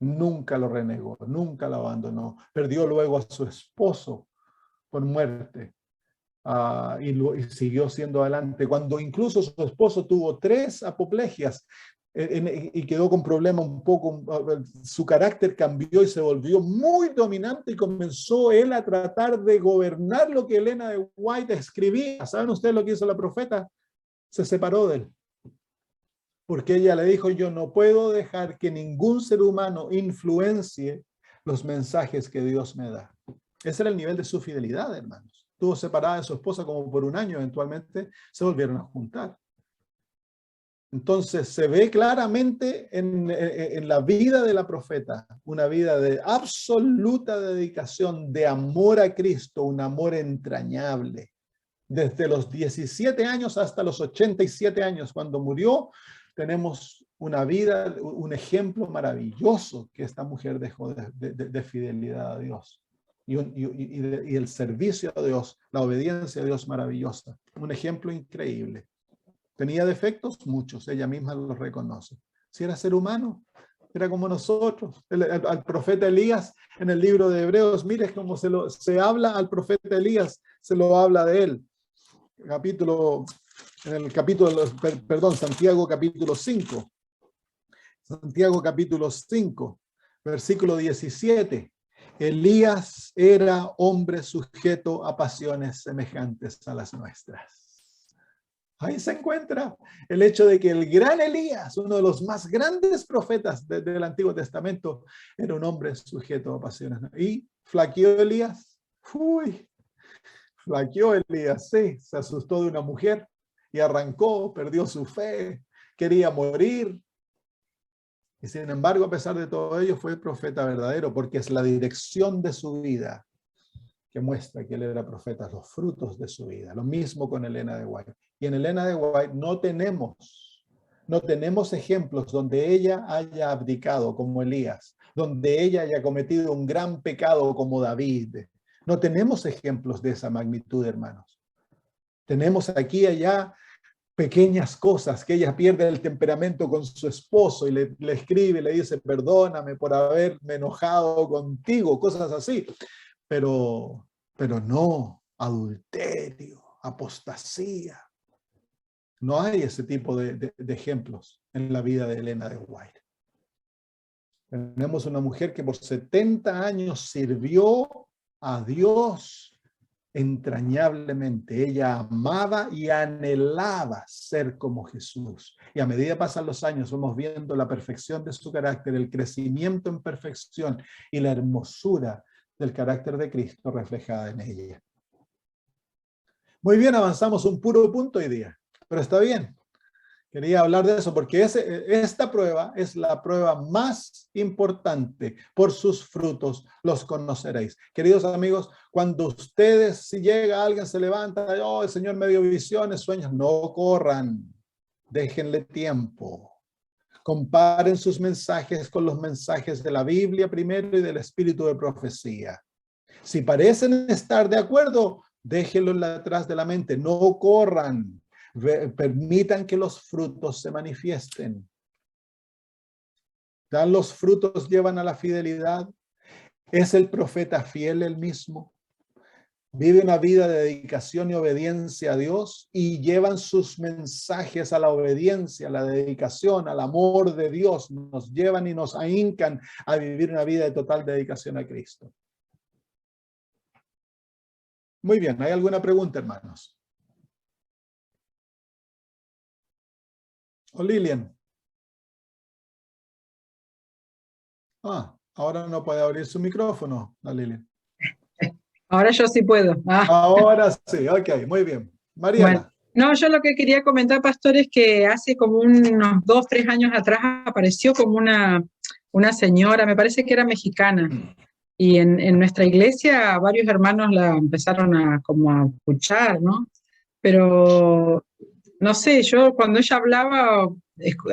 Nunca lo renegó, nunca lo abandonó. Perdió luego a su esposo por muerte. Y siguió siendo adelante, cuando incluso su esposo tuvo 3 apoplegias y quedó con problemas un poco, su carácter cambió y se volvió muy dominante y comenzó él a tratar de gobernar lo que Elena de White escribía. ¿Saben ustedes lo que hizo la profeta? Se separó de él, porque ella le dijo, yo no puedo dejar que ningún ser humano influencie los mensajes que Dios me da. Ese era el nivel de su fidelidad, hermanos. Estuvo separada de su esposa como por 1 año, eventualmente se volvieron a juntar. Entonces se ve claramente en la vida de la profeta, una vida de absoluta dedicación, de amor a Cristo, un amor entrañable. Desde los 17 años hasta los 87 años, cuando murió, tenemos una vida, un ejemplo maravilloso que esta mujer dejó de fidelidad a Dios. Y el servicio a Dios, la obediencia a Dios maravillosa. Un ejemplo increíble. ¿Tenía defectos? Muchos, ella misma los reconoce. Si era ser humano, era como nosotros. Al profeta Elías, en el libro de Hebreos, mire cómo se habla al profeta Elías, se lo habla de él. Santiago capítulo 5. Santiago capítulo 5, versículo 17. Elías era hombre sujeto a pasiones semejantes a las nuestras. Ahí se encuentra el hecho de que el gran Elías, uno de los más grandes profetas del Antiguo Testamento, era un hombre sujeto a pasiones. ¿Y flaqueó Elías? Flaqueó Elías, sí, se asustó de una mujer y arrancó, perdió su fe, quería morir. Y sin embargo, a pesar de todo ello, fue profeta verdadero, porque es la dirección de su vida que muestra que él era profeta, los frutos de su vida. Lo mismo con Elena de White. Y en Elena de White no tenemos ejemplos donde ella haya abdicado como Elías, donde ella haya cometido un gran pecado como David. No tenemos ejemplos de esa magnitud, hermanos. Tenemos aquí y allá pequeñas cosas, que ella pierde el temperamento con su esposo y le escribe y le dice, perdóname por haberme enojado contigo, cosas así. Pero pero no adulterio, apostasía. No hay ese tipo de ejemplos en la vida de Elena de White. Tenemos una mujer que por 70 años sirvió a Dios entrañablemente. Ella amaba y anhelaba ser como Jesús. Y a medida que pasan los años, vamos viendo la perfección de su carácter, el crecimiento en perfección y la hermosura del carácter de Cristo reflejada en ella. Muy bien, avanzamos un puro punto hoy día, pero está bien. Quería hablar de eso porque esta prueba es la prueba más importante. Por sus frutos los conoceréis. Queridos amigos, cuando ustedes, si llega alguien, se levanta, oh, el Señor me dio visiones, sueños, no corran, déjenle tiempo. Comparen sus mensajes con los mensajes de la Biblia primero y del espíritu de profecía. Si parecen estar de acuerdo, déjenlo atrás de la mente, no corran. Permitan que los frutos se manifiesten. ¿Dan los frutos llevan a la fidelidad? ¿Es el profeta fiel él mismo? ¿Vive una vida de dedicación y obediencia a Dios? ¿Y llevan sus mensajes a la obediencia, a la dedicación, al amor de Dios? Nos llevan y nos ahincan a vivir una vida de total dedicación a Cristo. Muy bien, ¿hay alguna pregunta, hermanos? ¿O Lilian? Ahora no puede abrir su micrófono, la Lilian. Ahora yo sí puedo. Ahora sí, ok, muy bien. Mariana. Bueno, no, yo lo que quería comentar, pastor, es que hace como unos 2, 3 años atrás apareció como una señora, me parece que era mexicana, y en nuestra iglesia varios hermanos la empezaron a escuchar, ¿no? Pero no sé, yo cuando ella hablaba,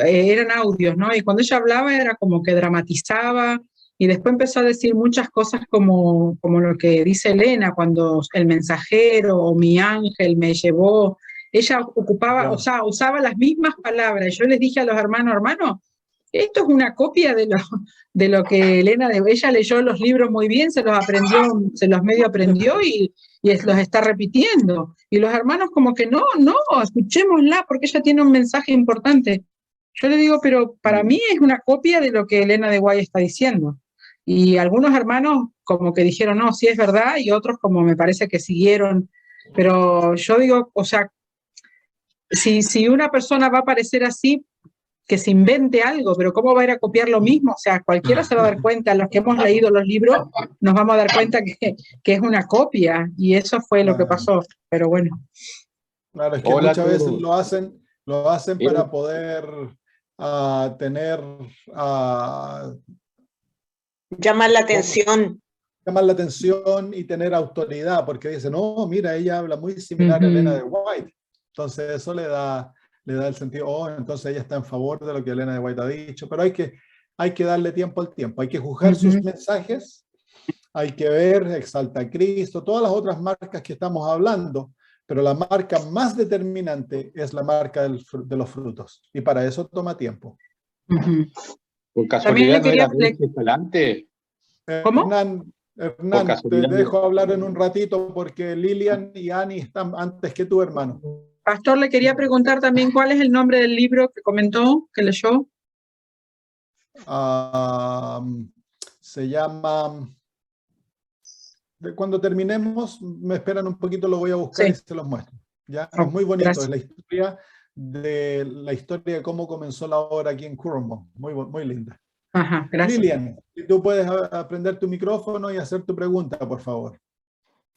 eran audios, ¿no? Y cuando ella hablaba era como que dramatizaba y después empezó a decir muchas cosas como lo que dice Elena, cuando el mensajero o mi ángel me llevó. Ella ocupaba, o sea, usaba las mismas palabras. Yo les dije a los hermanos, esto es una copia de lo que Elena, ella leyó los libros muy bien, se los aprendió, se los medio aprendió y los está repitiendo. Y los hermanos como que no, escuchémosla porque ella tiene un mensaje importante. Yo le digo, pero para mí es una copia de lo que Elena de White está diciendo. Y algunos hermanos como que dijeron, no, sí es verdad, y otros como me parece que siguieron. Pero yo digo, o sea, si una persona va a parecer así, que se invente algo, pero ¿cómo va a ir a copiar lo mismo? O sea, cualquiera se va a dar cuenta, los que hemos leído los libros, nos vamos a dar cuenta que es una copia, y eso fue lo que pasó, pero bueno. Claro, es que muchas veces lo hacen para poder tener... llamar la atención. Llamar la atención y tener autoridad, porque dicen, no, mira, ella habla muy similar a Elena de White. Entonces eso le da el sentido, entonces ella está en favor de lo que Elena de White ha dicho, pero hay que darle tiempo al tiempo, hay que juzgar sus mensajes, hay que ver, exalta a Cristo, todas las otras marcas que estamos hablando, pero la marca más determinante es la marca de los frutos, y para eso toma tiempo. Por casualidad no era adelante. ¿Cómo? Hernán, te dejo hablar en un ratito porque Lilian y Ani están antes que tú, hermano. Pastor, le quería preguntar también cuál es el nombre del libro que comentó, que leyó. Se llama... Cuando terminemos, me esperan un poquito, lo voy a buscar y se los muestro. ¿Ya? Es muy bonito, gracias. Es la historia de cómo comenzó la obra aquí en Currumbine. Muy linda. Ajá, gracias. Lilian, si tú puedes aprender tu micrófono y hacer tu pregunta, por favor.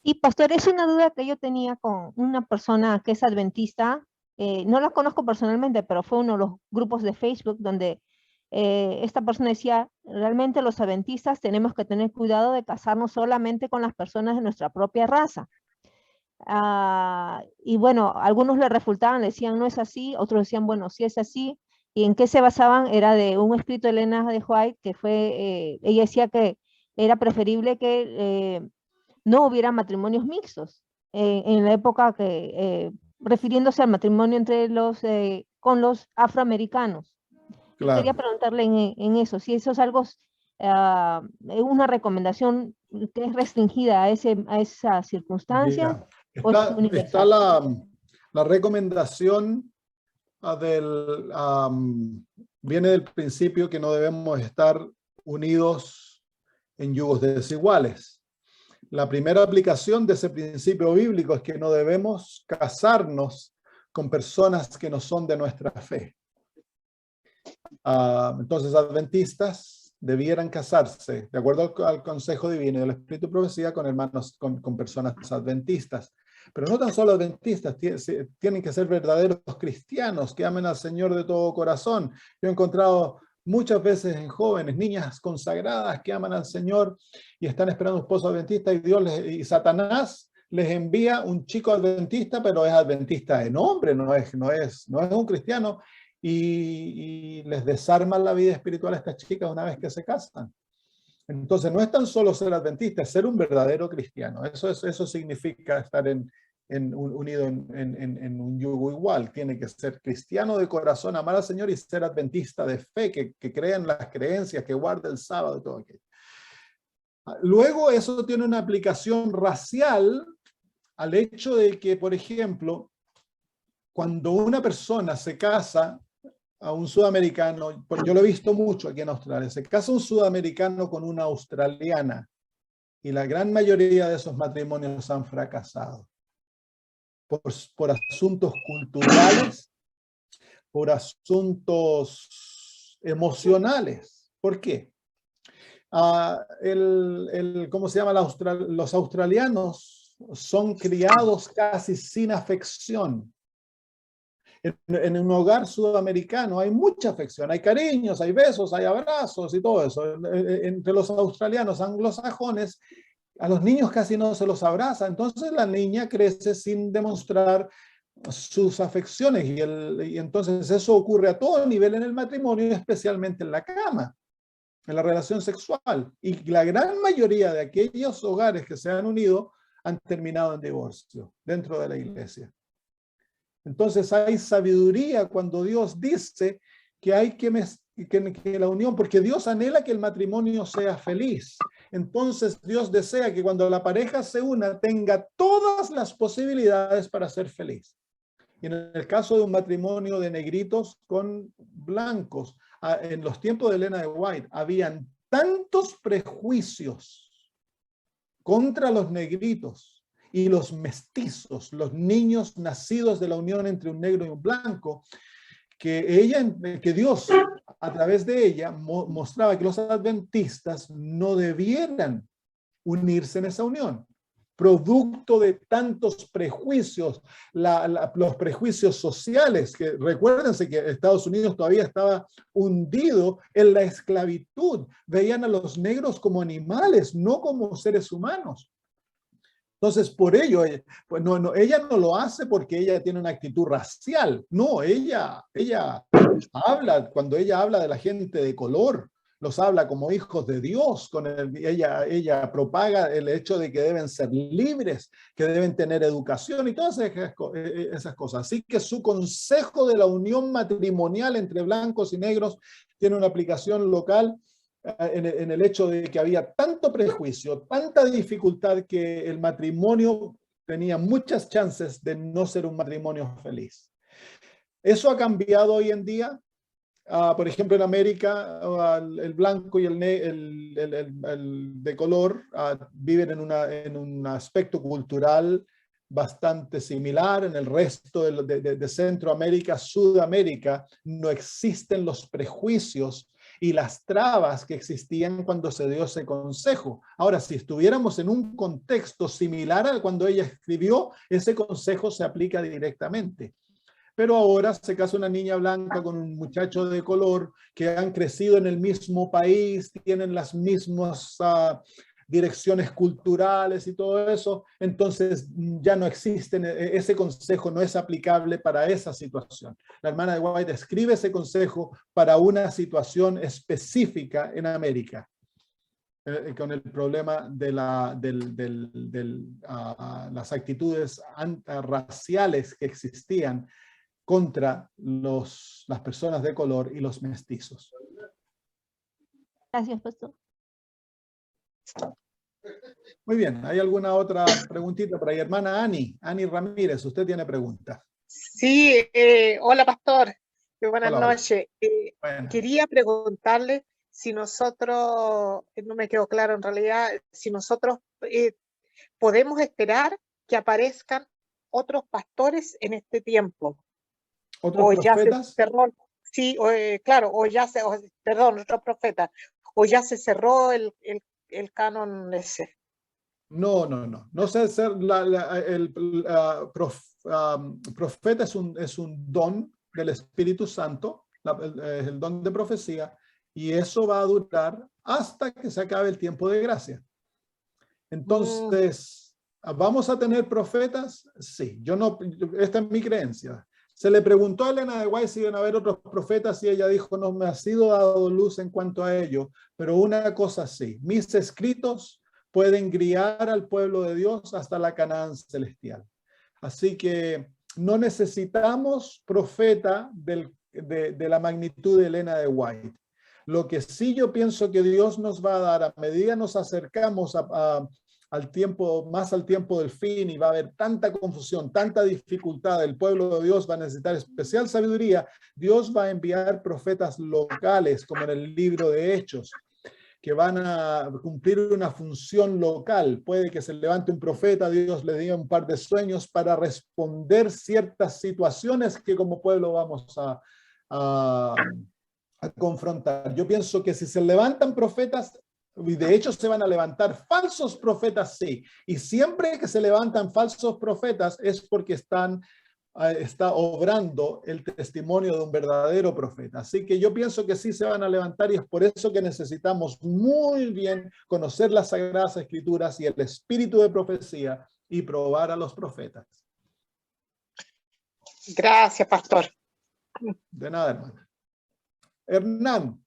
Sí, pastor, es una duda que yo tenía con una persona que es adventista. No la conozco personalmente, pero fue uno de los grupos de Facebook donde esta persona decía, realmente los adventistas tenemos que tener cuidado de casarnos solamente con las personas de nuestra propia raza. Y bueno, algunos le refutaban, le decían no es así, otros decían, bueno, sí es así. ¿Y en qué se basaban? Era de un escrito de Elena de White, que fue, ella decía que era preferible que no hubiera matrimonios mixtos en la época refiriéndose al matrimonio con los afroamericanos. Claro. Quería preguntarle en eso, si eso es algo, una recomendación que es restringida a esa circunstancia, o es universal? Está la recomendación viene del principio que no debemos estar unidos en yugos desiguales. La primera aplicación de ese principio bíblico es que no debemos casarnos con personas que no son de nuestra fe. Entonces, adventistas debieran casarse, de acuerdo al consejo divino y al espíritu de profecía, con hermanos, con personas adventistas. Pero no tan solo adventistas, tienen que ser verdaderos cristianos que amen al Señor de todo corazón. Yo he encontrado muchas veces en jóvenes, niñas consagradas que aman al Señor y están esperando un esposo adventista, y Satanás les envía un chico adventista, pero es adventista de nombre, no es un cristiano, y les desarma la vida espiritual a estas chicas una vez que se casan. Entonces no es tan solo ser adventista, es ser un verdadero cristiano. Eso significa estar unido en un yugo igual. Tiene que ser cristiano de corazón, amar al Señor, y ser adventista de fe, que crea en las creencias, que guarda el sábado y todo aquello. Luego eso tiene una aplicación racial al hecho de que, por ejemplo, cuando una persona se casa a un sudamericano, yo lo he visto mucho aquí en Australia, se casa un sudamericano con una australiana y la gran mayoría de esos matrimonios han fracasado por asuntos culturales, por asuntos emocionales. ¿Por qué? ¿Cómo se llama? Los australianos son criados casi sin afección. En un hogar sudamericano hay mucha afección, hay cariños, hay besos, hay abrazos y todo eso. Entre los australianos anglosajones, a los niños casi no se los abraza, entonces la niña crece sin demostrar sus afecciones, y entonces eso ocurre a todo nivel en el matrimonio, especialmente en la cama, en la relación sexual. Y la gran mayoría de aquellos hogares que se han unido han terminado en divorcio dentro de la iglesia. Entonces hay sabiduría cuando Dios dice que hay que la unión, porque Dios anhela que el matrimonio sea feliz. Entonces Dios desea que cuando la pareja se una tenga todas las posibilidades para ser feliz. Y en el caso de un matrimonio de negritos con blancos, en los tiempos de Elena de White, habían tantos prejuicios contra los negritos y los mestizos, los niños nacidos de la unión entre un negro y un blanco, que Dios, a través de ella, mostraba que los adventistas no debieran unirse en esa unión, producto de tantos prejuicios, los prejuicios sociales, que recuérdense que Estados Unidos todavía estaba hundido en la esclavitud, veían a los negros como animales, no como seres humanos. Entonces, por ello, ella no lo hace porque ella tiene una actitud racial. No, ella habla, cuando ella habla de la gente de color, los habla como hijos de Dios. Ella propaga el hecho de que deben ser libres, que deben tener educación y todas esas cosas. Así que su consejo de la unión matrimonial entre blancos y negros tiene una aplicación local, en el hecho de que había tanto prejuicio, tanta dificultad, que el matrimonio tenía muchas chances de no ser un matrimonio feliz. Eso ha cambiado hoy en día. Por ejemplo, en América, el blanco y el de color viven en un aspecto cultural bastante similar. En el resto de Centroamérica, Sudamérica, no existen los prejuicios y las trabas que existían cuando se dio ese consejo. Ahora, si estuviéramos en un contexto similar a cuando ella escribió, ese consejo se aplica directamente. Pero ahora se casa una niña blanca con un muchacho de color que han crecido en el mismo país, tienen las mismas direcciones culturales y todo eso, entonces ya no existen, ese consejo no es aplicable para esa situación. La hermana de White escribe ese consejo para una situación específica en América, con el problema de las actitudes raciales que existían contra las personas de color y los mestizos. Gracias, pastor. Muy bien, ¿hay alguna otra preguntita por ahí? Hermana Ani Ramírez, usted tiene preguntas. Sí, hola pastor, buenas Hola, hola. noches. Bueno. Quería preguntarle si nosotros, no me quedó claro en realidad, si nosotros podemos esperar que aparezcan otros pastores en este tiempo. ¿Otros O ya profetas? se cerró, sí, claro, perdón, otros profetas, o ya se cerró el canon ese. No. No sé ser profeta es un don del Espíritu Santo, el don de profecía, y eso va a durar hasta que se acabe el tiempo de gracia. Entonces, ¿vamos a tener profetas? Sí, esta es mi creencia. Se le preguntó a Elena de White si iban a haber otros profetas y ella dijo, no me ha sido dado luz en cuanto a ello, pero una cosa sí, mis escritos pueden guiar al pueblo de Dios hasta la Canaán celestial. Así que no necesitamos profeta de la magnitud de Elena de White. Lo que sí yo pienso que Dios nos va a dar a medida nos acercamos al tiempo del fin y va a haber tanta confusión, tanta dificultad, el pueblo de Dios va a necesitar especial sabiduría, Dios va a enviar profetas locales, como en el libro de Hechos, que van a cumplir una función local. Puede que se levante un profeta, Dios le diga un par de sueños para responder ciertas situaciones que como pueblo vamos a confrontar. Yo pienso que si se levantan profetas, y de hecho se van a levantar falsos profetas, sí, y siempre que se levantan falsos profetas es porque está obrando el testimonio de un verdadero profeta. Así que yo pienso que sí se van a levantar y es por eso que necesitamos muy bien conocer las Sagradas Escrituras y el espíritu de profecía y probar a los profetas. Gracias, pastor. De nada, hermano. Hernán.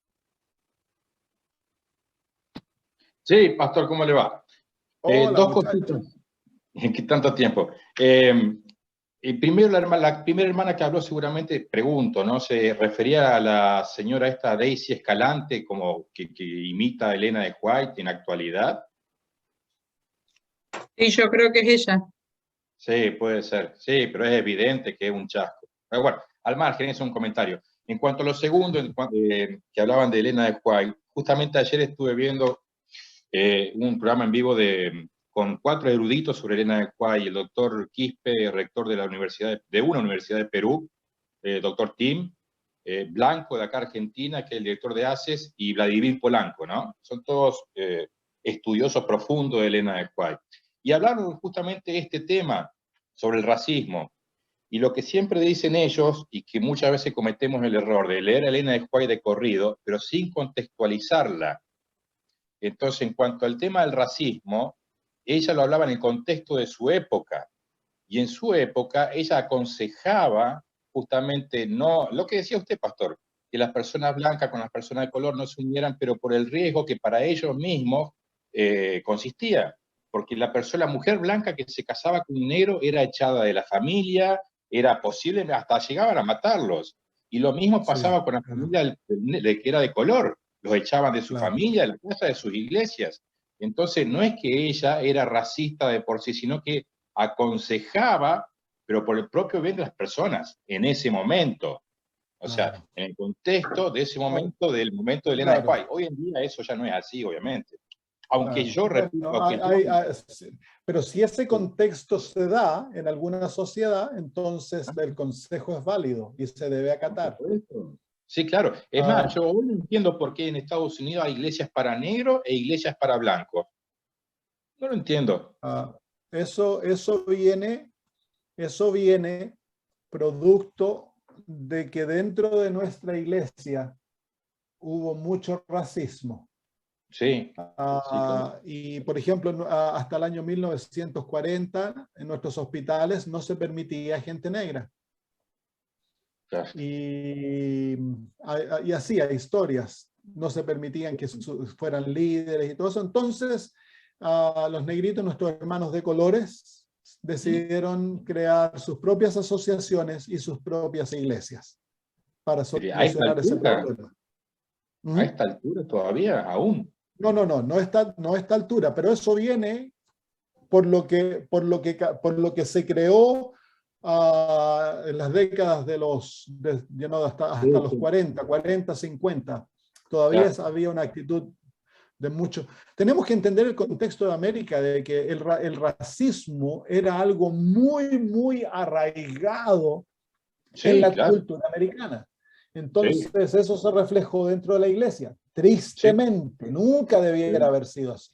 Sí, pastor, ¿cómo le va? Hola, dos muchacho. cositas. ¿Qué tanto tiempo? Primero, la primera hermana que habló seguramente, pregunto, ¿no? ¿Se refería a la señora esta Daisy Escalante como que imita a Elena de White en actualidad? Sí, yo creo que es ella. Sí, puede ser. Sí, pero es evidente que es un chasco. Pero bueno, al margen, es un comentario. En cuanto a lo segundo, que hablaban de Elena de White, justamente ayer estuve viendo un programa en vivo con 4 eruditos sobre Elena de White, el doctor Quispe, rector de una universidad de Perú, doctor Tim, Blanco de acá Argentina, que es el director de ACES, y Vladimir Polanco, ¿no? Son todos estudiosos profundos de Elena de White. Y hablaron justamente de este tema sobre el racismo. Y lo que siempre dicen ellos, y que muchas veces cometemos el error de leer a Elena de White de corrido, pero sin contextualizarla. Entonces, en cuanto al tema del racismo, ella lo hablaba en el contexto de su época. Y en su época, ella aconsejaba justamente, no, lo que decía usted, pastor, que las personas blancas con las personas de color no se unieran, pero por el riesgo que para ellos mismos consistía. Porque la mujer blanca que se casaba con un negro era echada de la familia, era posible, hasta llegaban a matarlos. Y lo mismo pasaba con la familia que era de color. Los echaban de su familia, de la casa, de sus iglesias. Entonces, no es que ella era racista de por sí, sino que aconsejaba, pero por el propio bien de las personas, en ese momento. O sea, en el contexto de ese momento, del momento de Elena de White. Hoy en día eso ya no es así, obviamente. Aunque yo repito... pero si ese contexto se da en alguna sociedad, entonces el consejo es válido y se debe acatar. Sí, claro. Es más, yo hoy no entiendo por qué en Estados Unidos hay iglesias para negros e iglesias para blancos. No lo entiendo. Eso viene producto de que dentro de nuestra iglesia hubo mucho racismo. Sí. Claro. Y por ejemplo, hasta el año 1940 en nuestros hospitales no se permitía gente negra. Claro. Y así hay historias. No se permitían que fueran líderes y todo eso. Entonces, los negritos, nuestros hermanos de colores, decidieron crear sus propias asociaciones y sus propias iglesias para solucionar ese problema. ¿A esta altura todavía? ¿Aún? no está a esta altura, pero eso viene por lo que se creó en las décadas de hasta los 40, 50. Todavía había una actitud de mucho. Tenemos que entender el contexto de América, de que el racismo era algo muy, muy arraigado en la cultura americana. Entonces eso se reflejó dentro de la iglesia. Tristemente, nunca debiera haber sido así.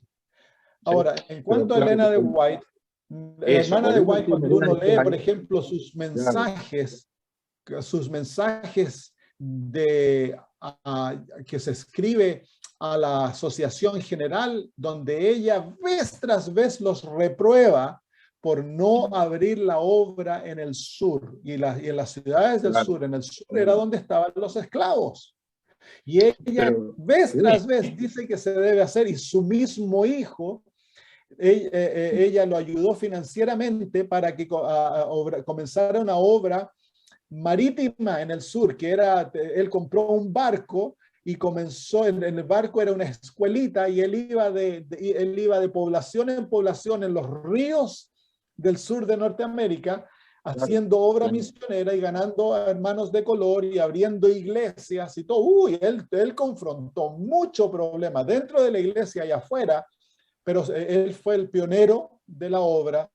Ahora, en cuanto a Elena de White, la hermana de White, cuando uno lee, por ejemplo, sus mensajes que se escribe a la Asociación General, donde ella vez tras vez los reprueba por no abrir la obra en el sur, y en las ciudades del sur. En el sur era donde estaban los esclavos. Y ella vez tras vez dice que se debe hacer, y su mismo hijo, ella lo ayudó financieramente para que comenzara una obra marítima en el sur, que era, él compró un barco y comenzó, en el barco era una escuelita, y él iba de población en población en los ríos del sur de Norteamérica, haciendo obra misionera y ganando a hermanos de color y abriendo iglesias y todo. Él confrontó mucho problema dentro de la iglesia y afuera, pero él fue el pionero de la obra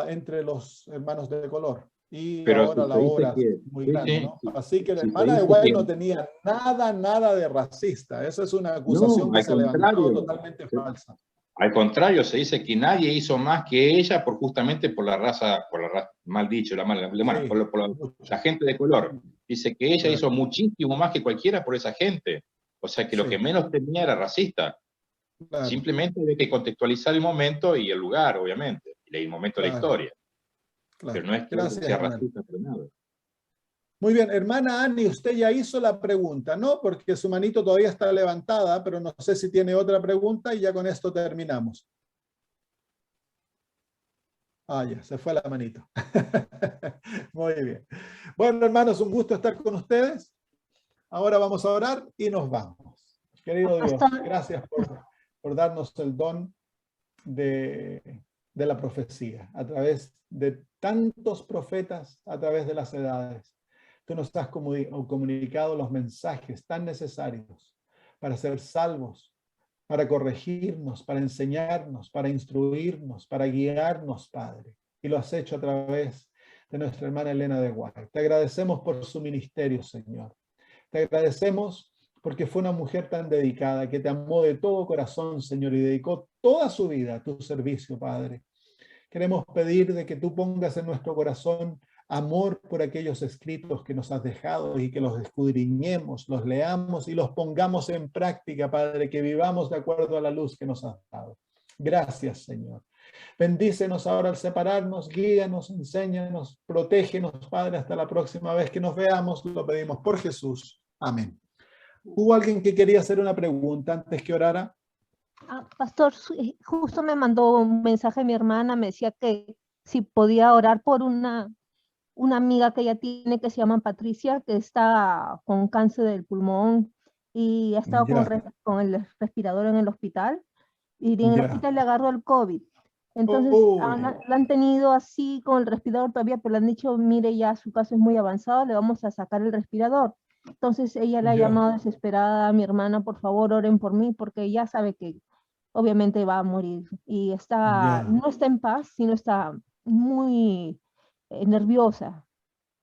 entre los hermanos de color. Y ahora la obra es muy grande, ¿no? Así que la hermana de White no tenía nada de racista. Esa es una acusación que se ha levantado totalmente falsa. Al contrario, se dice que nadie hizo más que ella justamente por la raza, mal dicho, por la gente de color. Dice que ella hizo muchísimo más que cualquiera por esa gente. O sea que lo que menos tenía era racista. Claro. Simplemente hay que contextualizar el momento y el lugar, obviamente, y el momento de la historia. Claro. Pero no es que sea racista por nada. Muy bien, hermana Annie, usted ya hizo la pregunta, ¿no? Porque su manito todavía está levantada, pero no sé si tiene otra pregunta y ya con esto terminamos. Ya, se fue la manito. Muy bien. Bueno, hermanos, un gusto estar con ustedes. Ahora vamos a orar y nos vamos. Querido Dios, gracias por darnos el don de la profecía a través de tantos profetas, a través de las edades. Tú nos has comunicado los mensajes tan necesarios para ser salvos, para corregirnos, para enseñarnos, para instruirnos, para guiarnos, Padre. Y lo has hecho a través de nuestra hermana Elena de White. Te agradecemos por su ministerio, Señor. Te agradecemos porque fue una mujer tan dedicada, que te amó de todo corazón, Señor, y dedicó toda su vida a tu servicio, Padre. Queremos pedir de que tú pongas en nuestro corazón amor por aquellos escritos que nos has dejado y que los escudriñemos, los leamos y los pongamos en práctica, Padre, que vivamos de acuerdo a la luz que nos has dado. Gracias, Señor. Bendícenos ahora al separarnos, guíanos, enséñanos, protégenos, Padre, hasta la próxima vez que nos veamos. Lo pedimos por Jesús. Amén. ¿Hubo alguien que quería hacer una pregunta antes que orara? Pastor, justo me mandó un mensaje mi hermana, me decía que si podía orar por una amiga que ella tiene que se llama Patricia, que está con cáncer del pulmón y ha estado con el respirador en el hospital, y en el hospital le agarró el COVID. Entonces la han tenido así con el respirador todavía, pero le han dicho, mire, ya su caso es muy avanzado, le vamos a sacar el respirador. Entonces ella le ha llamado desesperada a mi hermana, por favor oren por mí, porque ya sabe que obviamente va a morir. Y no está en paz, sino está muy nerviosa.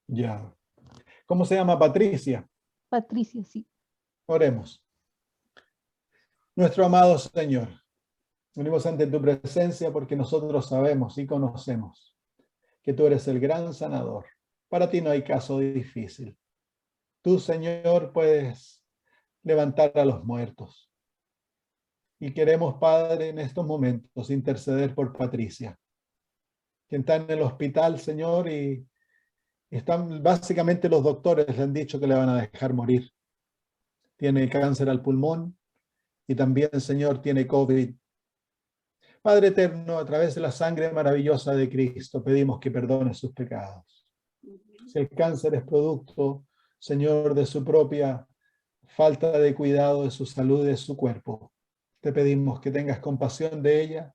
Ya. ¿Cómo se llama? Patricia. Patricia, sí. Oremos. Nuestro amado Señor, venimos ante tu presencia porque nosotros sabemos y conocemos que tú eres el gran sanador. Para ti no hay caso difícil. Tú, Señor, puedes levantar a los muertos. Y queremos, Padre, en estos momentos interceder por Patricia, que está en el hospital, Señor, y básicamente los doctores le han dicho que le van a dejar morir. Tiene cáncer al pulmón y también, Señor, tiene COVID. Padre eterno, a través de la sangre maravillosa de Cristo, pedimos que perdone sus pecados. Si el cáncer es producto, Señor, de su propia falta de cuidado de su salud y de su cuerpo, Te pedimos que tengas compasión de ella,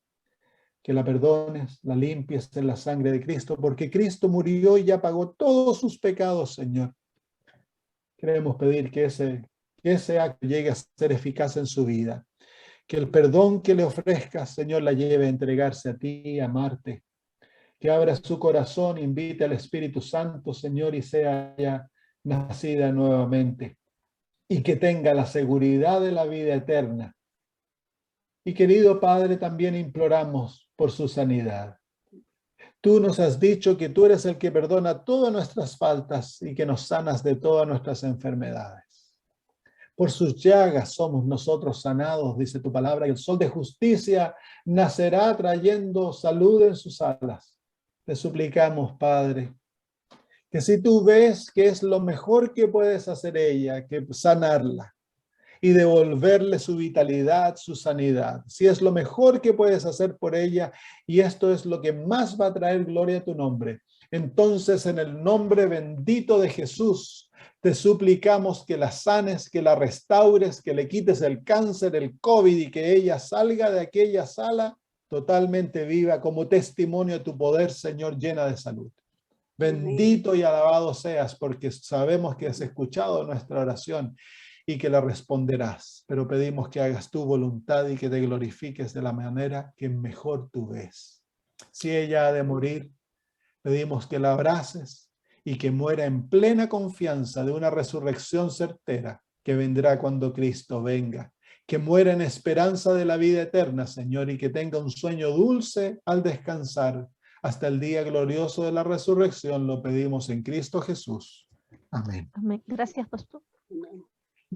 que la perdones, la limpies en la sangre de Cristo, porque Cristo murió y ya pagó todos sus pecados, Señor. Queremos pedir que ese acto llegue a ser eficaz en su vida. Que el perdón que le ofrezcas, Señor, la lleve a entregarse a ti, a amarte. Que abra su corazón, invite al Espíritu Santo, Señor, y sea ya nacida nuevamente. Y que tenga la seguridad de la vida eterna. Y querido Padre, también imploramos por su sanidad. Tú nos has dicho que tú eres el que perdona todas nuestras faltas y que nos sanas de todas nuestras enfermedades. Por sus llagas somos nosotros sanados, dice tu palabra, y el sol de justicia nacerá trayendo salud en sus alas. Te suplicamos, Padre, que si tú ves que es lo mejor que puedes hacer ella, que sanarla y devolverle su vitalidad, su sanidad, si es lo mejor que puedes hacer por ella y esto es lo que más va a traer gloria a tu nombre, entonces en el nombre bendito de Jesús te suplicamos que la sanes, que la restaures, que le quites el cáncer, el COVID y que ella salga de aquella sala totalmente viva como testimonio de tu poder, Señor, llena de salud. Bendito y alabado seas porque sabemos que has escuchado nuestra oración y que la responderás, pero pedimos que hagas tu voluntad y que te glorifiques de la manera que mejor tú ves. Si ella ha de morir, pedimos que la abraces y que muera en plena confianza de una resurrección certera que vendrá cuando Cristo venga. Que muera en esperanza de la vida eterna, Señor, y que tenga un sueño dulce al descansar. Hasta el día glorioso de la resurrección lo pedimos en Cristo Jesús. Amén. Amén. Gracias, pastor. Amén.